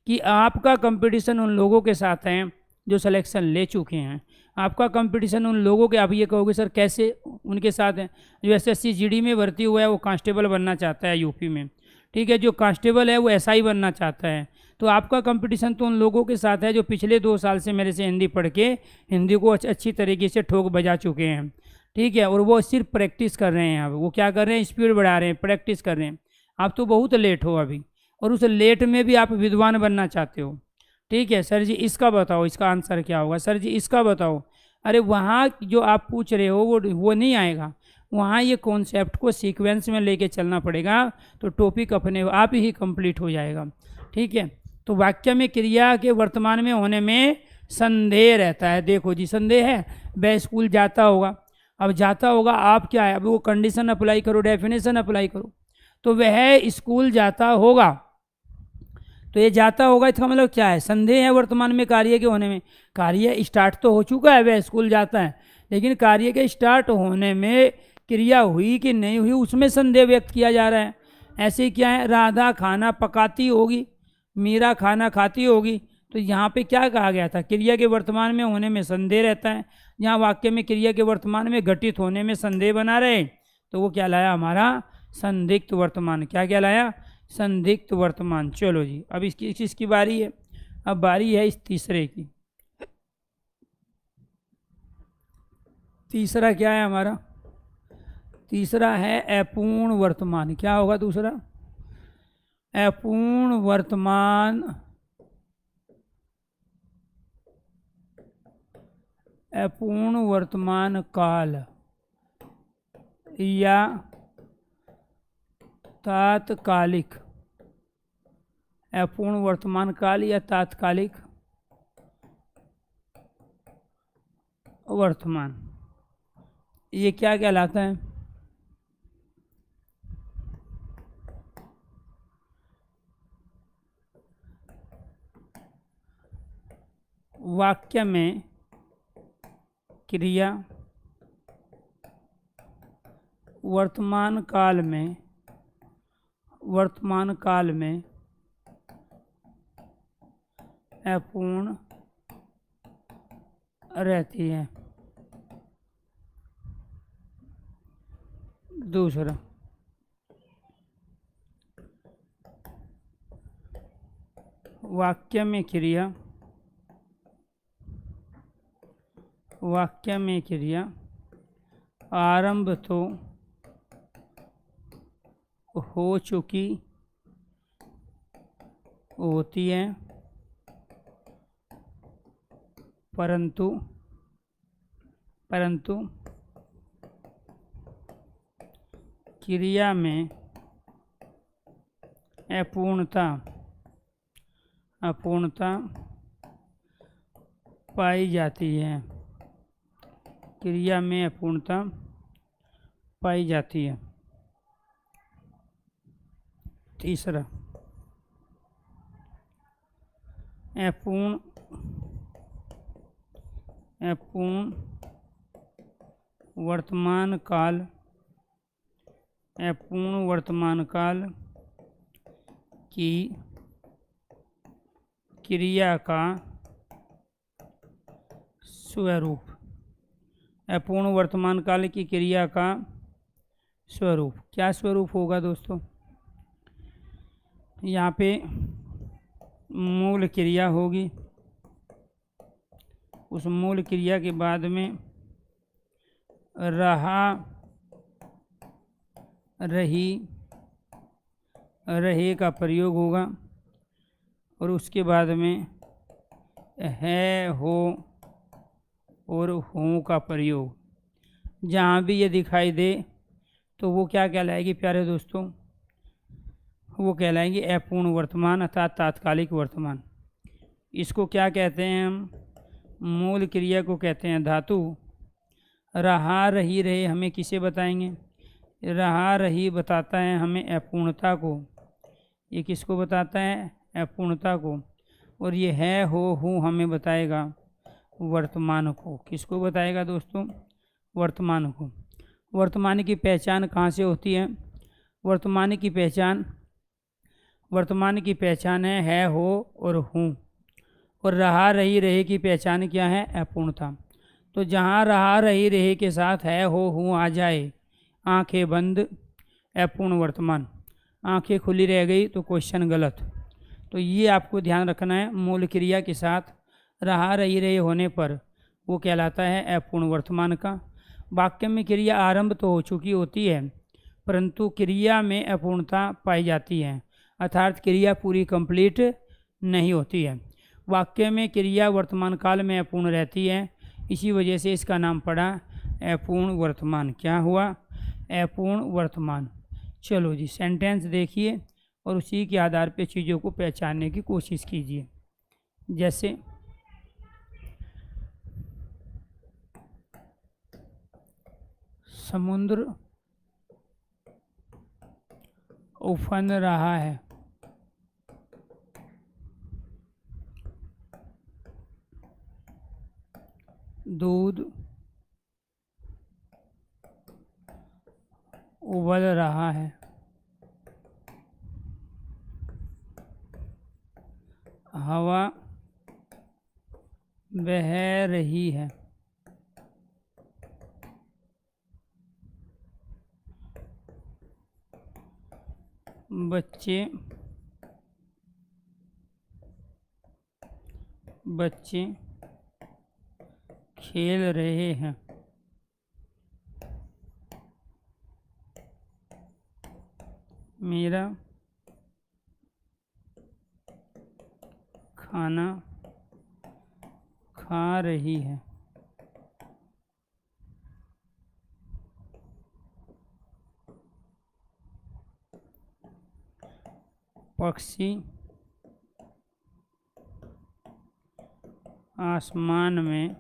कि आपका कंपटीशन उन लोगों के साथ है जो सिलेक्शन ले चुके हैं। आपका कंपटीशन उन लोगों के, आप ये कहोगे सर कैसे उनके साथ है? जो SSC GD में भर्ती हुआ है वो कांस्टेबल बनना चाहता है यूपी में, ठीक है, जो कांस्टेबल है वो SI बनना चाहता है। तो आपका कंपटीशन तो उन लोगों के साथ है जो पिछले 2 साल से मेरे से हिंदी पढ़ के हिंदी को अच्छी तरीके से ठोक बजा चुके हैं, ठीक है, और वो सिर्फ प्रैक्टिस कर रहे हैं। अब वो क्या कर रहे हैं, स्पीड बढ़ा रहे हैं, प्रैक्टिस कर रहे हैं। आप तो बहुत लेट हो अभी, और उस लेट में भी आप विद्वान बनना चाहते हो। ठीक है, सर जी इसका बताओ, इसका आंसर क्या होगा, सर जी इसका बताओ। अरे वहाँ जो आप पूछ रहे हो वो नहीं आएगा, वहाँ ये कॉन्सेप्ट को सीक्वेंस में लेके चलना पड़ेगा, तो टॉपिक अपने आप ही कंप्लीट हो जाएगा। ठीक है, तो वाक्य में क्रिया के वर्तमान में होने में संदेह रहता है। देखो जी, संदेह है, वह स्कूल जाता होगा, अब जाता होगा, आप क्या है, अब वो कंडीशन अप्लाई करो, डेफिनेशन अप्लाई करो, तो वह स्कूल जाता होगा, तो ये जाता होगा इसका मतलब क्या है, संदेह है वर्तमान में कार्य के होने में। कार्य स्टार्ट तो हो चुका है, वह स्कूल जाता है, लेकिन कार्य के स्टार्ट होने में क्रिया हुई कि नहीं हुई उसमें संदेह व्यक्त किया जा रहा है। ऐसे क्या है, राधा खाना पकाती होगी, मीरा खाना खाती होगी, तो यहाँ पे क्या कहा गया था, क्रिया के वर्तमान में होने में संदेह रहता है। यहाँ वाक्य में क्रिया के वर्तमान में घटित होने में संदेह बना रहे, तो वो क्या लाया हमारा संदिग्ध वर्तमान। क्या लाया, संदिग्ध वर्तमान। चलो जी, अब इसकी बारी है, अब बारी है इस तीसरे की। तीसरा क्या है हमारा, तीसरा है अपूर्ण वर्तमान। क्या होगा दूसरा, अपूर्ण वर्तमान। अपूर्ण वर्तमान काल या तात्कालिक, अपूर्ण वर्तमान काल या तात्कालिक वर्तमान, ये क्या कहलाता है, वाक्य में क्रिया वर्तमान काल में अपूर्ण रहती है। दूसरा, वाक्य में क्रिया, वाक्य में क्रिया आरंभ तो हो चुकी होती है, परंतु क्रिया में अपूर्णता पाई जाती है। क्रिया में अपूर्णता पाई जाती है। तीसरा, अपूर्ण वर्तमान काल, अपूर्ण वर्तमान काल की क्रिया का स्वरूप, अपूर्ण वर्तमान काल की क्रिया का स्वरूप। क्या स्वरूप होगा दोस्तों? यहाँ पे मूल क्रिया होगी, उस मूल क्रिया के बाद में रहा, रही, रहे का प्रयोग होगा, और उसके बाद में है, हो और हों का प्रयोग। जहाँ भी ये दिखाई दे तो वो क्या कहलाएगी प्यारे दोस्तों? वो कहलाएंगे अपूर्ण वर्तमान अर्थात तात्कालिक वर्तमान। इसको क्या कहते हैं हम? मूल क्रिया को कहते हैं धातु। रहा, रही, रहे हमें किसे बताएंगे? रहा, रही बताता है हमें अपूर्णता को। ये किसको बताता है? अपूर्णता को। और ये है, हो, हूँ हमें बताएगा वर्तमान को। किसको बताएगा दोस्तों? वर्तमान को। वर्तमान की पहचान कहाँ से होती है? वर्तमान की पहचान है, हो और हूँ। और रहा, रही, रहे की पहचान क्या है? अपूर्णता। तो जहाँ रहा, रही, रहे के साथ है, हो, हूँ आ जाए, आंखें बंद, अपूर्ण वर्तमान। आंखें खुली रह गई तो क्वेश्चन गलत। तो ये आपको ध्यान रखना है। मूल क्रिया के साथ रहा, रही, रहे होने पर वो कहलाता है अपूर्ण वर्तमान का। वाक्य में क्रिया आरंभ तो हो चुकी होती है, परंतु क्रिया में अपूर्णता पाई जाती है, अर्थात क्रिया पूरी कंप्लीट नहीं होती है। वाक्य में क्रिया वर्तमान काल में अपूर्ण रहती है, इसी वजह से इसका नाम पड़ा अपूर्ण वर्तमान। क्या हुआ? अपूर्ण वर्तमान। चलो जी, सेंटेंस देखिए और उसी के आधार पे चीज़ों को पहचानने की कोशिश कीजिए। जैसे समुद्र उफन रहा है, दूध उबल रहा है, हवा बह रही है, बच्चे खेल रहे हैं, मेरा खाना खा रही है, पक्षी आसमान में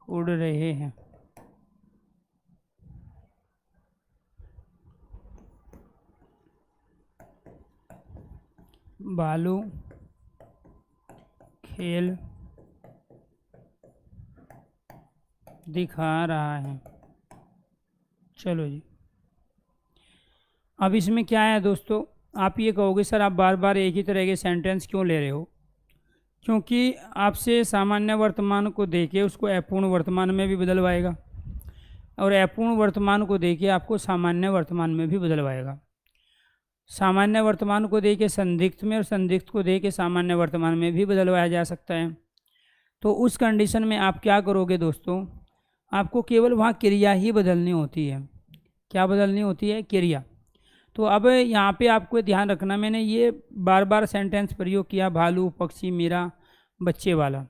उड़ रहे हैं, भालू खेल दिखा रहा है। चलो जी, अब इसमें क्या है दोस्तों? आप ये कहोगे सर आप बार बार एक ही तरह के सेंटेंस क्यों ले रहे हो? क्योंकि आपसे सामान्य वर्तमान को देके उसको अपूर्ण वर्तमान में भी बदलवाएगा। और अपूर्ण वर्तमान को देके आपको सामान्य वर्तमान में भी बदलवाएगा। सामान्य वर्तमान को देके संदिग्ध में और संदिग्ध को देके सामान्य वर्तमान में भी बदलवाया जा सकता है। तो उस कंडीशन में आप क्या करोगे दोस्तों, आपको केवल वहाँ क्रिया ही बदलनी होती है। क्या बदलनी होती है? क्रिया। तो अब यहाँ पे आपको ध्यान रखना, मैंने ये बार बार सेंटेंस प्रयोग किया, भालू, पक्षी, मीरा, बच्चे वाला,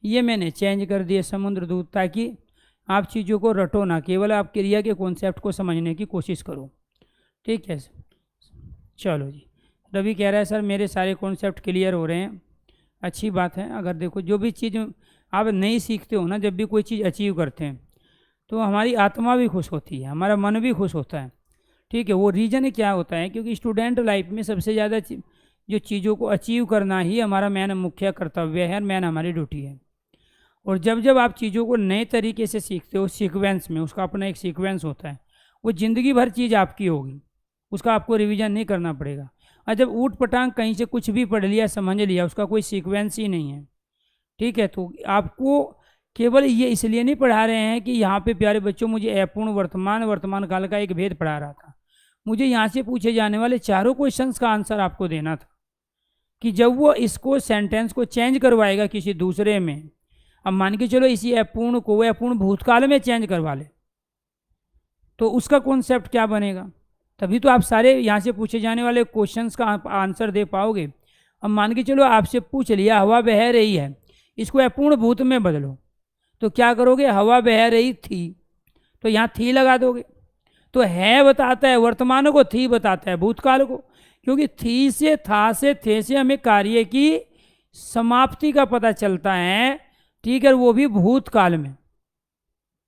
ये मैंने चेंज कर दिया समुद्र दूत, ताकि आप चीज़ों को रटो ना, केवल आप क्रिया के कॉन्सेप्ट को समझने की कोशिश करो। ठीक है, चलो जी। रवि कह रहा है सर मेरे सारे कॉन्सेप्ट क्लियर हो रहे हैं। अच्छी बात है। अगर देखो जो भी चीज़ आप नहीं सीखते हो ना, जब भी कोई चीज़ अचीव करते हैं तो हमारी आत्मा भी खुश होती है, हमारा मन भी खुश होता है। ठीक है, वो रीज़न क्या होता है, क्योंकि स्टूडेंट लाइफ में सबसे ज़्यादा जो चीज़ों को अचीव करना ही हमारा मेन मुख्य कर्तव्य है, मेन हमारी ड्यूटी है। और जब जब आप चीज़ों को नए तरीके से सीखते हो, सीक्वेंस में, उसका अपना एक सीक्वेंस होता है, वो ज़िंदगी भर चीज़ आपकी होगी, उसका आपको रिवीजन नहीं करना पड़ेगा। और जब ऊट पटांग कहीं से कुछ भी पढ़ लिया, समझ लिया, उसका कोई सीक्वेंस ही नहीं है। ठीक है, तो आपको केवल ये इसलिए नहीं पढ़ा रहे हैं कि यहाँ पे प्यारे बच्चों मुझे अपूर्ण वर्तमान, वर्तमान काल का एक भेद पढ़ा रहा था, मुझे यहाँ से पूछे जाने वाले चारों क्वेश्चंस का आंसर आपको देना था। कि जब वो इसको सेंटेंस को चेंज करवाएगा किसी दूसरे में, अब मान के चलो इसी अपूर्ण को वह अपूर्ण भूतकाल में चेंज करवा ले, तो उसका कॉन्सेप्ट क्या बनेगा? तभी तो आप सारे यहाँ से पूछे जाने वाले क्वेश्चंस का आंसर दे पाओगे। अब मान के चलो आपसे पूछ लिया हवा बह रही है, इसको अपूर्ण भूत में बदलो, तो क्या करोगे? हवा बह रही थी, तो यहाँ थी लगा दोगे। तो है बताता है वर्तमान को, थी बताता है भूतकाल को, क्योंकि थी से, था से, थे से हमें कार्य की समाप्ति का पता चलता है। ठीक है, वो भी भूतकाल में,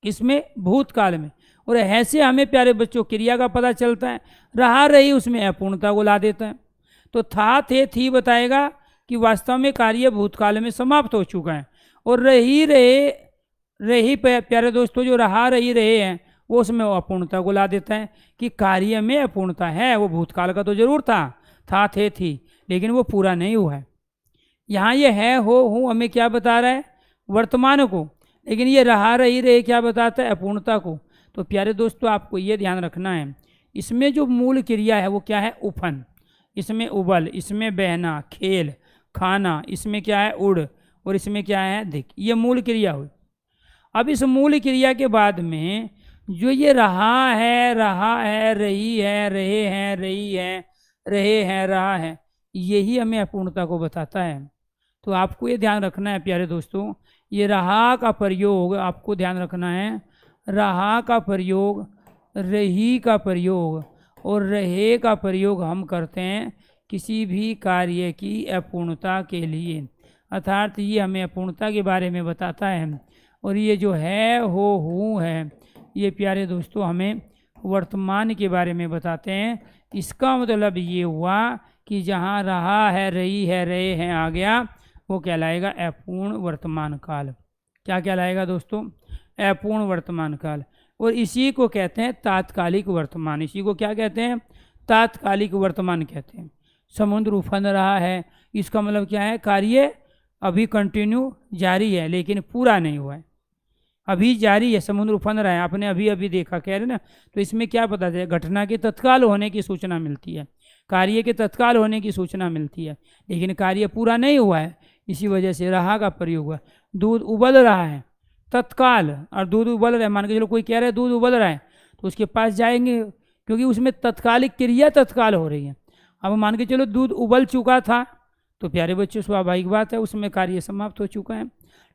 इसमें भूतकाल में। और ऐसे हमें प्यारे बच्चों क्रिया का पता चलता है, रहा रही उसमें अपूर्णता को ला देता है। तो था, थे, थी बताएगा कि वास्तव में कार्य भूतकाल में समाप्त हो चुका है। और रही प्यारे दोस्तों जो रहा रही रहे हैं, वो उसमें अपूर्णता को ला देता है कि कार्य में अपूर्णता है। वो भूतकाल का तो जरूर था, थे, थी, लेकिन वो पूरा नहीं हुआ है। यहाँ ये है, हो, हूँ हमें क्या बता रहा है? वर्तमान को। लेकिन ये रहा रही रहे क्या बताता है? अपूर्णता को। तो प्यारे दोस्तों आपको ये ध्यान रखना है, इसमें जो मूल क्रिया है वो क्या है? उफन। इसमें उबल, इसमें बहना, खेल, खाना, इसमें क्या है? उड़, और इसमें क्या है? दिख। ये मूल क्रिया हुई। अब इस मूल क्रिया के बाद में जो ये रहा है, रही है, रहे हैं, रही है, रहे हैं, रहा है, यही हमें अपूर्णता को बताता है। तो आपको ये ध्यान रखना है प्यारे दोस्तों, ये रहा का प्रयोग आपको ध्यान रखना है। रहा का प्रयोग, रही का प्रयोग और रहे का प्रयोग हम करते हैं किसी भी कार्य की अपूर्णता के लिए, अर्थात ये हमें अपूर्णता के बारे में बताता है। और ये जो है, हो, हूँ है, ये प्यारे दोस्तों हमें वर्तमान के बारे में बताते हैं। इसका मतलब ये हुआ कि जहाँ रहा है, रही है, रहे हैं आ गया, वो कहलाएगा अपूर्ण वर्तमान काल। क्या कहलाएगा दोस्तों? अपूर्ण वर्तमान काल। और इसी को कहते हैं तात्कालिक वर्तमान। इसी को क्या कहते हैं? तात्कालिक वर्तमान कहते हैं। समुद्र उफन रहा है, इसका मतलब क्या है? कार्य अभी कंटिन्यू जारी है, लेकिन पूरा नहीं हुआ है, अभी जारी है, समुद्र उफन रहा है, आपने अभी अभी देखा, कह रहे ना। तो इसमें क्या पता चले? घटना के तत्काल होने की सूचना मिलती है, कार्य के तत्काल होने की सूचना मिलती है, लेकिन कार्य पूरा नहीं हुआ है। इसी वजह से रहा का प्रयोग हुआ। दूध उबल रहा है तत्काल, और दूध उबल रहा है, मान के चलो कोई कह रहा है दूध उबल रहा है, तो उसके पास जाएंगे, क्योंकि उसमें तत्कालिक क्रिया तत्काल हो रही है। अब मान के चलो दूध उबल चुका था, तो प्यारे बच्चों स्वाभाविक बात है उसमें कार्य समाप्त हो चुका है।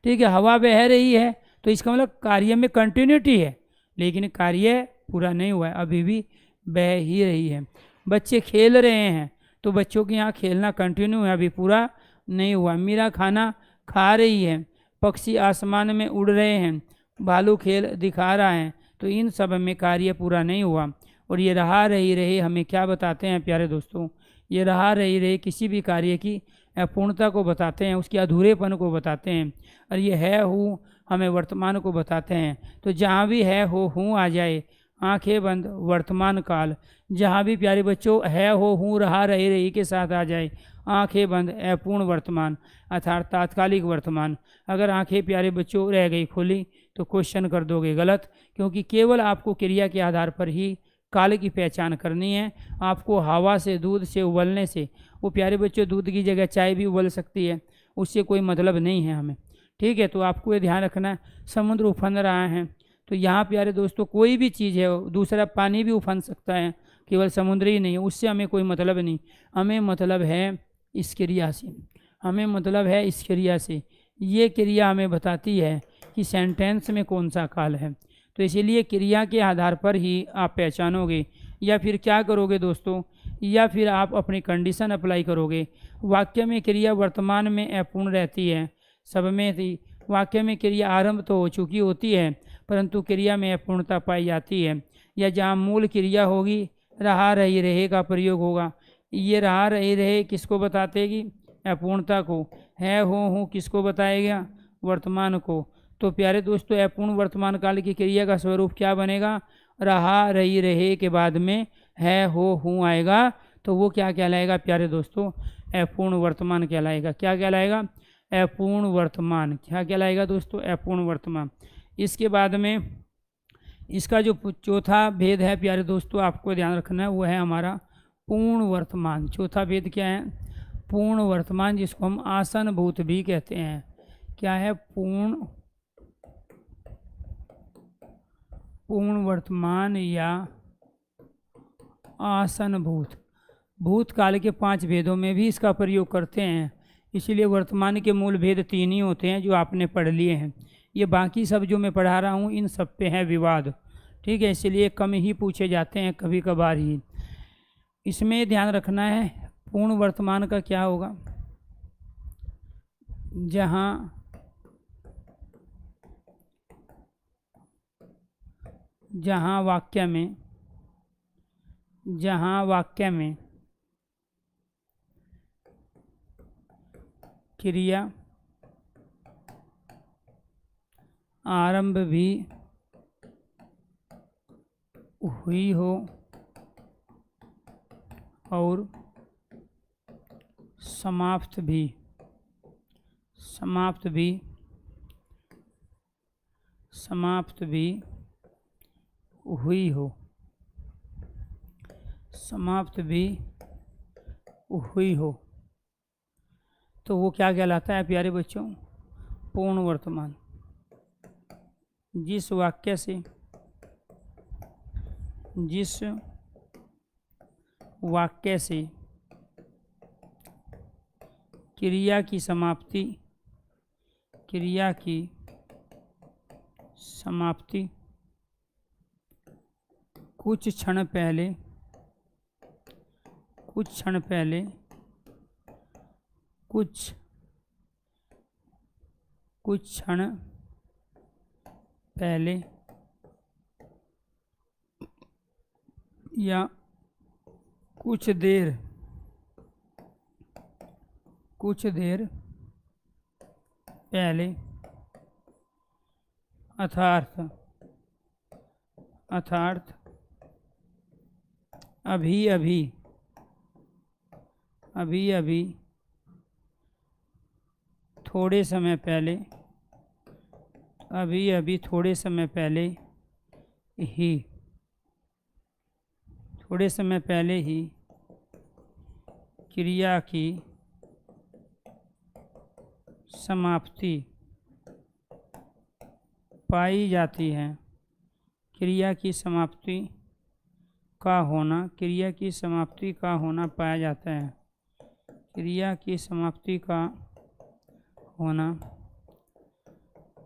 ठीक है, हवा बह रही है, तो इसका मतलब कार्य में कंटिन्यूटी है, लेकिन कार्य पूरा नहीं हुआ है, अभी भी बह ही रही है। बच्चे खेल रहे हैं, तो बच्चों के यहाँ खेलना कंटिन्यू है, अभी पूरा नहीं हुआ। मीरा खाना खा रही है, पक्षी आसमान में उड़ रहे हैं, भालू खेल दिखा रहा है, तो इन सब में कार्य पूरा नहीं हुआ। और ये रहा रही रहे हमें क्या बताते हैं प्यारे दोस्तों? ये रहा रही रहे किसी भी कार्य की अपूर्णता को बताते हैं, उसके अधूरेपन को बताते हैं। और ये है, हूँ हमें वर्तमान को बताते हैं। तो जहाँ भी है, हो, हूँ आ जाए, आंखें बंद, वर्तमान काल। जहाँ भी प्यारे बच्चों है, हो, हूँ, रहा, रही, रही के साथ आ जाए, आंखें बंद अपूर्ण वर्तमान अर्थात तात्कालिक वर्तमान। अगर आंखें प्यारे बच्चों रह गई खुली तो क्वेश्चन कर दोगे गलत, क्योंकि केवल आपको क्रिया के आधार पर ही काल की पहचान करनी है। आपको हवा से, दूध से, उबलने से, वो प्यारे बच्चों दूध की जगह चाय भी उबल सकती है, उससे कोई मतलब नहीं है हमें। ठीक है, तो आपको ये ध्यान रखना है। समुद्र उफन रहा है, तो यहाँ प्यारे दोस्तों कोई भी चीज़ है, दूसरा पानी भी उफन सकता है, केवल समुद्र ही नहीं है, उससे हमें कोई मतलब नहीं। हमें मतलब है इस क्रिया से, हमें मतलब है इस क्रिया से। ये क्रिया हमें बताती है कि सेंटेंस में कौन सा काल है। तो इसीलिए क्रिया के आधार पर ही आप पहचानोगे, या फिर क्या करोगे दोस्तों, या फिर आप अपनी कंडीशन अप्लाई करोगे। वाक्य में क्रिया वर्तमान में अपूर्ण रहती है, सब में थी। वाक्य में क्रिया आरंभ तो हो चुकी होती है, परंतु क्रिया में अपूर्णता पाई जाती है। या जहाँ मूल क्रिया होगी, रहा, रही, रहे का प्रयोग होगा। ये रहा, रही, रहे किसको बतातेगी? अपूर्णता को। है, हो, हूँ किसको बताएगा? वर्तमान को। तो प्यारे दोस्तों, अपूर्ण वर्तमान काल की क्रिया का स्वरूप क्या बनेगा? रहा, रही, रहे के बाद में है, हो, हूँ आएगा, तो वो क्या कहलाएगा प्यारे दोस्तों? अपूर्ण वर्तमान कहलाएगा। क्या कहलाएगा? अपूर्ण वर्तमान। क्या कहलाएगा दोस्तों? अपूर्ण वर्तमान। इसके बाद में इसका जो चौथा भेद है प्यारे दोस्तों, आपको ध्यान रखना है, वो है हमारा पूर्ण वर्तमान। चौथा भेद क्या है? पूर्ण वर्तमान, जिसको हम आसनभूत भी कहते हैं। क्या है? पूर्ण वर्तमान या आसनभूत। भूतकाल के 5 भेदों में भी इसका प्रयोग करते हैं, इसीलिए वर्तमान के मूल भेद 3 ही होते हैं जो आपने पढ़ लिए हैं। ये बाकी सब जो मैं पढ़ा रहा हूँ, इन सब पे है विवाद। ठीक है, इसलिए कम ही पूछे जाते हैं, कभी कभार ही। इसमें ध्यान रखना है पूर्ण वर्तमान का क्या होगा। जहाँ वाक्य में क्रिया आरंभ भी हुई हो और समाप्त भी हुई हो, तो वो क्या कहलाता है प्यारे बच्चों? पूर्ण वर्तमान। जिस वाक्य से क्रिया की समाप्ति कुछ क्षण पहले या कुछ देर पहले अर्थात अभी अभी थोड़े समय पहले ही क्रिया की समाप्ति पाई जाती है। क्रिया की समाप्ति का होना पाया जाता है। क्रिया की समाप्ति का होना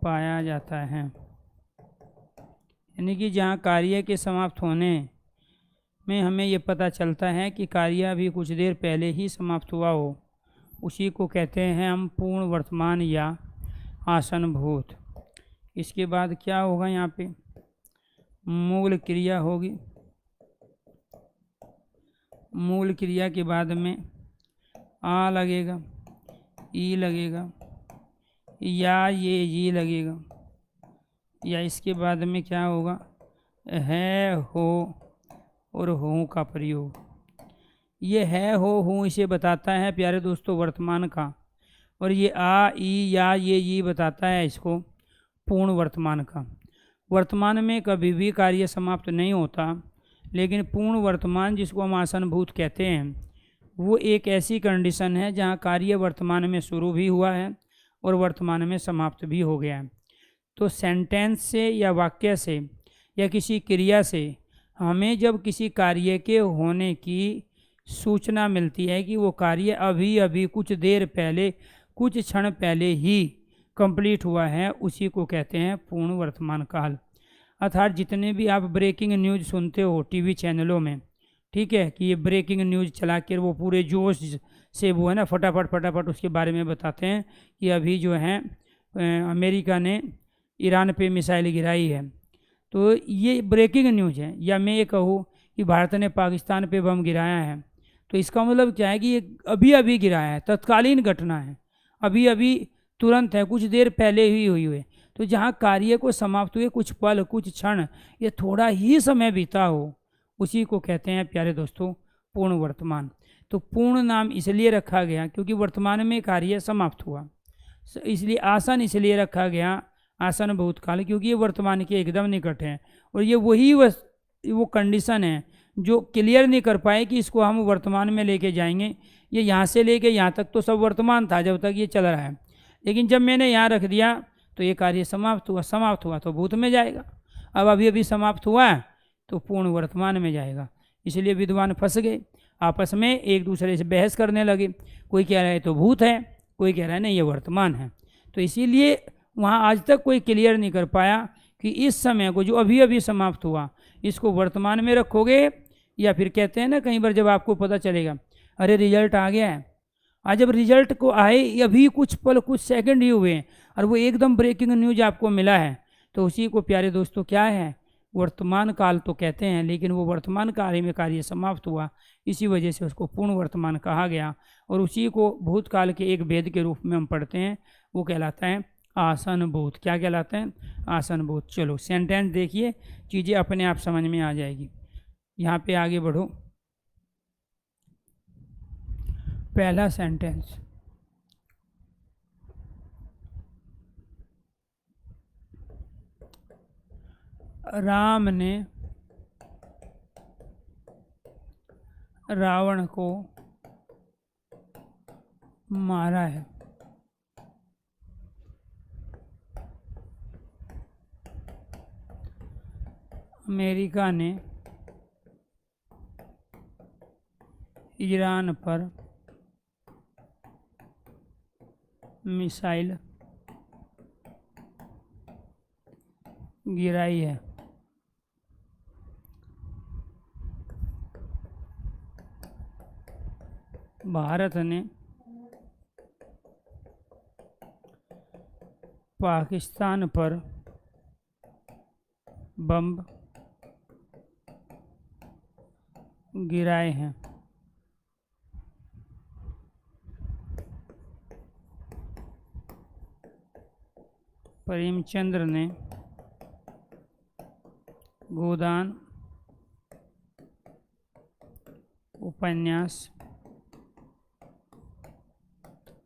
पाया जाता है, यानी कि जहाँ कार्य के समाप्त होने में हमें ये पता चलता है कि कार्य भी कुछ देर पहले ही समाप्त हुआ हो, उसी को कहते हैं हम पूर्ण वर्तमान या आसनभूत। इसके बाद क्या होगा? यहाँ पे मूल क्रिया होगी। मूल क्रिया के बाद में आ लगेगा, ई लगेगा, या ये जी लगेगा, या इसके बाद में क्या होगा? है, हो और हूँ का प्रयोग। ये है, हो, हूँ इसे बताता है प्यारे दोस्तों वर्तमान का, और ये आ, ई, या, ये बताता है इसको पूर्ण वर्तमान का। वर्तमान में कभी भी कार्य समाप्त नहीं होता, लेकिन पूर्ण वर्तमान जिसको हम आसनभूत कहते हैं, वो एक ऐसी कंडीशन है जहाँ कार्य वर्तमान में शुरू भी हुआ है और वर्तमान में समाप्त भी हो गया है। तो सेंटेंस से या वाक्य से या किसी क्रिया से हमें जब किसी कार्य के होने की सूचना मिलती है कि वो कार्य अभी अभी कुछ देर पहले, कुछ क्षण पहले ही कंप्लीट हुआ है, उसी को कहते हैं पूर्ण वर्तमान काल। अर्थात जितने भी आप ब्रेकिंग न्यूज़ सुनते हो टीवी चैनलों में, ठीक है, कि ये ब्रेकिंग न्यूज़ चला कर वो पूरे जोश से वो है ना फटाफट उसके बारे में बताते हैं कि अभी जो है अमेरिका ने ईरान पे मिसाइल गिराई है, तो ये ब्रेकिंग न्यूज़ है। या मैं ये कहूँ कि भारत ने पाकिस्तान पे बम गिराया है, तो इसका मतलब क्या है कि ये अभी अभी गिराया है, तत्कालीन घटना है, अभी अभी तुरंत है, कुछ देर पहले ही हुई है। तो जहाँ कार्य को समाप्त हुए कुछ पल, कुछ क्षण, ये थोड़ा ही समय बीता हो, उसी को कहते हैं प्यारे दोस्तों पूर्ण वर्तमान। तो पूर्ण नाम इसलिए रखा गया क्योंकि वर्तमान में कार्य समाप्त हुआ, इसलिए आसन इसलिए रखा गया आसन भूतकाल, क्योंकि ये वर्तमान के एकदम निकट है। और ये वही वो कंडीशन है जो क्लियर नहीं कर पाए कि इसको हम वर्तमान में लेके जाएंगे। ये यहाँ से लेके यहाँ तक तो सब वर्तमान था जब तक ये चल रहा है, लेकिन जब मैंने यहाँ रख दिया तो ये कार्य समाप्त हुआ तो भूत में जाएगा, अब अभी अभी समाप्त हुआ है तो पूर्ण वर्तमान में जाएगा। इसलिए विद्वान फंस गए, आपस में एक दूसरे से बहस करने लगे, कोई कह रहा है तो भूत है, कोई कह रहा है नहीं ये वर्तमान है। तो इसीलिए वहाँ आज तक कोई क्लियर नहीं कर पाया कि इस समय को जो अभी अभी समाप्त हुआ इसको वर्तमान में रखोगे, या फिर कहते हैं ना कई बार जब आपको पता चलेगा अरे रिजल्ट आ गया है, आज जब रिजल्ट को आए अभी कुछ पल कुछ सेकंड ही हुए हैं और वो एकदम ब्रेकिंग न्यूज आपको मिला है, तो उसी को प्यारे दोस्तों क्या है वर्तमान काल तो कहते हैं। लेकिन वो वर्तमान काल में कार्य समाप्त हुआ, इसी वजह से उसको पूर्ण वर्तमान कहा गया। और उसी को भूतकाल के एक भेद के रूप में हम पढ़ते हैं, वो कहलाता है आसनभूत। क्या कहलाता है? आसनभूत। चलो सेंटेंस देखिए, चीज़ें अपने आप समझ में आ जाएगी। यहाँ पे आगे बढ़ो। पहला सेंटेंस, राम ने रावण को मारा है। अमेरिका ने ईरान पर मिसाइल गिराई है। भारत ने पाकिस्तान पर बम गिराए हैं। प्रेमचंद्र ने गोदान उपन्यास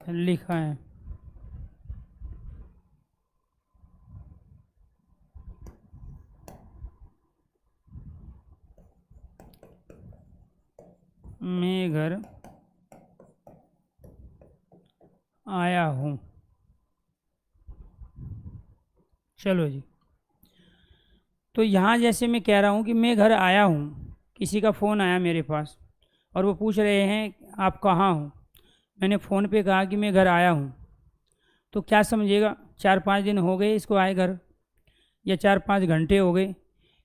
लिखा है। मैं घर आया हूँ। चलो जी, तो यहाँ जैसे मैं कह रहा हूँ कि मैं घर आया हूँ, किसी का फ़ोन आया मेरे पास और वो पूछ रहे हैं आप कहाँ हो। मैंने फ़ोन पे कहा कि मैं घर आया हूँ, तो क्या समझिएगा 4-5 दिन हो गए इसको आए घर, या 4-5 घंटे हो गए,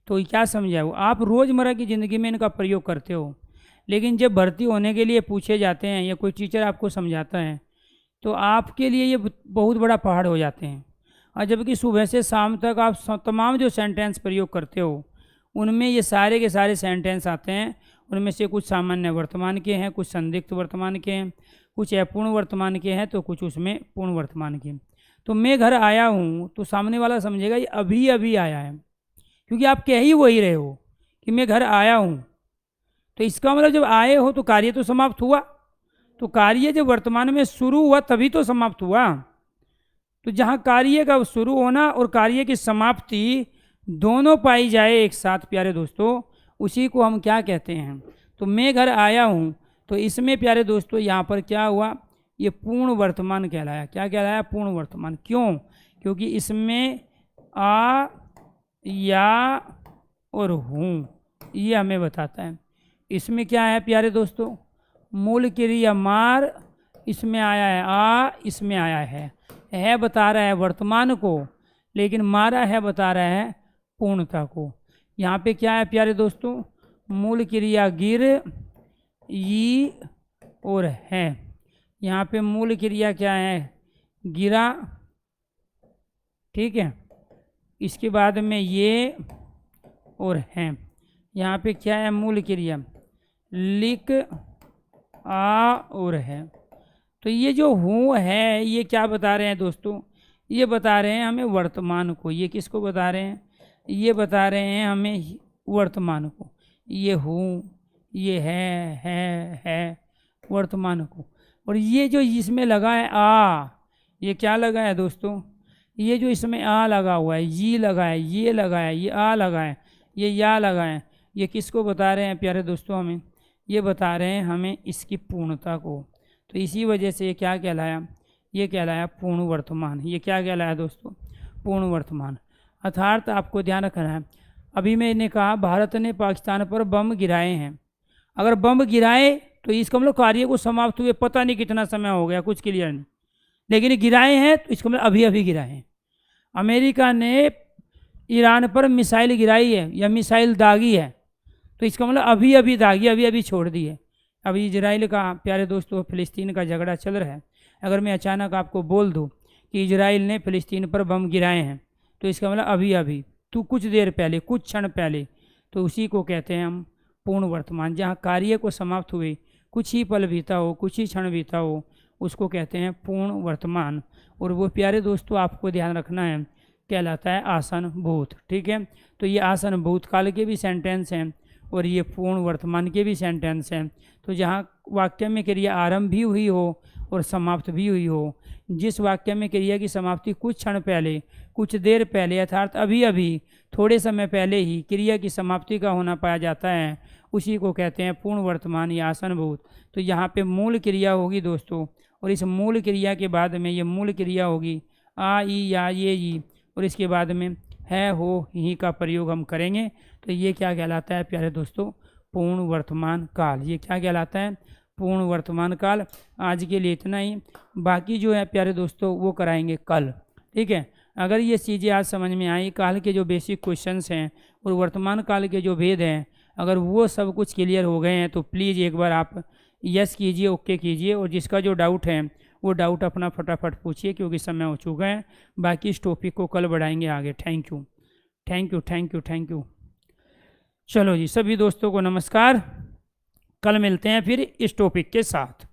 तो क्या समझा वो? आप रोज़मर्रा की ज़िंदगी में इनका प्रयोग करते हो, लेकिन जब भर्ती होने के लिए पूछे जाते हैं या कोई टीचर आपको समझाता है तो आपके लिए ये बहुत बड़ा पहाड़ हो जाते हैं। और जबकि सुबह से शाम तक आप तमाम जो सेंटेंस प्रयोग करते हो उनमें ये सारे के सारे सेंटेंस आते हैं। उनमें से कुछ सामान्य वर्तमान के हैं, कुछ संदिग्ध वर्तमान के हैं, कुछ अपूर्ण वर्तमान के हैं, तो कुछ उसमें पूर्ण वर्तमान के। तो मैं घर आया हूँ तो सामने वाला समझेगा ये अभी अभी आया है, क्योंकि आप कह ही वही रहे हो कि मैं घर आया हूँ। तो इसका मतलब जब आए हो तो कार्य तो समाप्त हुआ, तो कार्य जब वर्तमान में शुरू हुआ तभी तो समाप्त हुआ। तो जहाँ कार्य का शुरू होना और कार्य की समाप्ति दोनों पाई जाए एक साथ प्यारे दोस्तों, उसी को हम क्या कहते हैं। तो मैं घर आया हूँ, तो इसमें प्यारे दोस्तों यहाँ पर क्या हुआ, ये पूर्ण वर्तमान कहलाया। क्या कहलाया? पूर्ण वर्तमान। क्यों? क्योंकि इसमें आ, या और हूँ ये हमें बताता है। इसमें क्या है प्यारे दोस्तों? मूल क्रिया मार, इसमें आया है आ, इसमें आया है बता रहा है वर्तमान को, लेकिन मारा है बता रहा है पूर्णता को। यहाँ पे क्या है प्यारे दोस्तों? मूल क्रिया गिर, ई और है। यहाँ पे मूल क्रिया क्या है? गिरा, ठीक है। इसके बाद में ये और है। यहाँ पे क्या है? मूल क्रिया लिख, आ और है। तो ये जो हूँ है ये क्या बता रहे हैं दोस्तों? ये बता रहे हैं हमें वर्तमान को। ये किसको बता रहे हैं? ये बता रहे हैं हमें वर्तमान को। ये हूँ, ये है वर्तमान को। और ये जो इसमें लगा है आ, ये क्या लगा है दोस्तों? ये जो इसमें आ लगा हुआ है, ये लगा है, ये लगा है, ये आ लगा है, ये या लगा है, ये किसको बता रहे हैं प्यारे दोस्तों? हमें ये बता रहे हैं हमें इसकी पूर्णता को। तो इसी वजह से ये क्या कहलाया? ये कहलाया पूर्ण वर्तमान। ये क्या कहलाया दोस्तों? पूर्ण वर्तमान। अर्थात आपको ध्यान रखना है, अभी मैंने कहा भारत ने पाकिस्तान पर बम गिराए हैं। अगर बम गिराए तो इसका मतलब कार्य को समाप्त हुए पता नहीं कितना समय हो गया, कुछ क्लियर नहीं, लेकिन गिराए हैं तो इसका मतलब अभी अभी गिराए हैं। अमेरिका ने ईरान पर मिसाइल गिराई है या मिसाइल दागी है, तो इसका मतलब अभी अभी दागी, अभी अभी छोड़ दी है। अभी इजराइल का प्यारे दोस्तों फिलिस्तीन का झगड़ा चल रहा है। अगर मैं अचानक आपको बोल दूं कि इजराइल ने फिलिस्तीन पर बम गिराए हैं, तो इसका मतलब अभी अभी, तो कुछ देर पहले, कुछ क्षण पहले, तो उसी को कहते हैं हम पूर्ण वर्तमान। जहाँ कार्य को समाप्त हुए कुछ ही पल बीता हो, कुछ ही क्षण बीता हो, उसको कहते हैं पूर्ण वर्तमान। और वो प्यारे दोस्तों आपको ध्यान रखना है, कहलाता है आसन भूत। ठीक है, तो ये आसन भूतकाल के भी सेंटेंस हैं और ये पूर्ण वर्तमान के भी सेंटेंस हैं। तो जहाँ वाक्य में क्रिया आरंभ भी हुई हो और समाप्त भी हुई हो, जिस वाक्य में क्रिया की समाप्ति कुछ क्षण पहले, कुछ देर पहले, अर्थात अभी अभी, थोड़े समय पहले ही क्रिया की समाप्ति का होना पाया जाता है, उसी को कहते हैं पूर्ण वर्तमान या आसनभूत। तो यहाँ पे मूल क्रिया होगी दोस्तों, और इस मूल क्रिया के बाद में ये मूल क्रिया होगी आ, ई, या, ये, ई, और इसके बाद में है, हो, ही का प्रयोग हम करेंगे। तो ये क्या कहलाता है प्यारे दोस्तों? पूर्ण वर्तमान काल। ये क्या कहलाता है? पूर्ण वर्तमान काल। आज के लिए इतना ही, बाकी जो है प्यारे दोस्तों वो कराएंगे कल। ठीक है, अगर ये चीज़ें आज समझ में आई, काल के जो बेसिक क्वेश्चंस हैं और वर्तमान काल के जो भेद हैं, अगर वो सब कुछ क्लियर हो गए हैं तो प्लीज़ एक बार आप यस कीजिए, ओके कीजिए, और जिसका जो डाउट है वो डाउट अपना फटाफट पूछिए क्योंकि समय हो चुका है। बाकी इस टॉपिक को कल बढ़ाएंगे आगे। Thank you, thank you, thank you, thank you. चलो जी, सभी दोस्तों को नमस्कार। कल मिलते हैं फिर इस टॉपिक के साथ।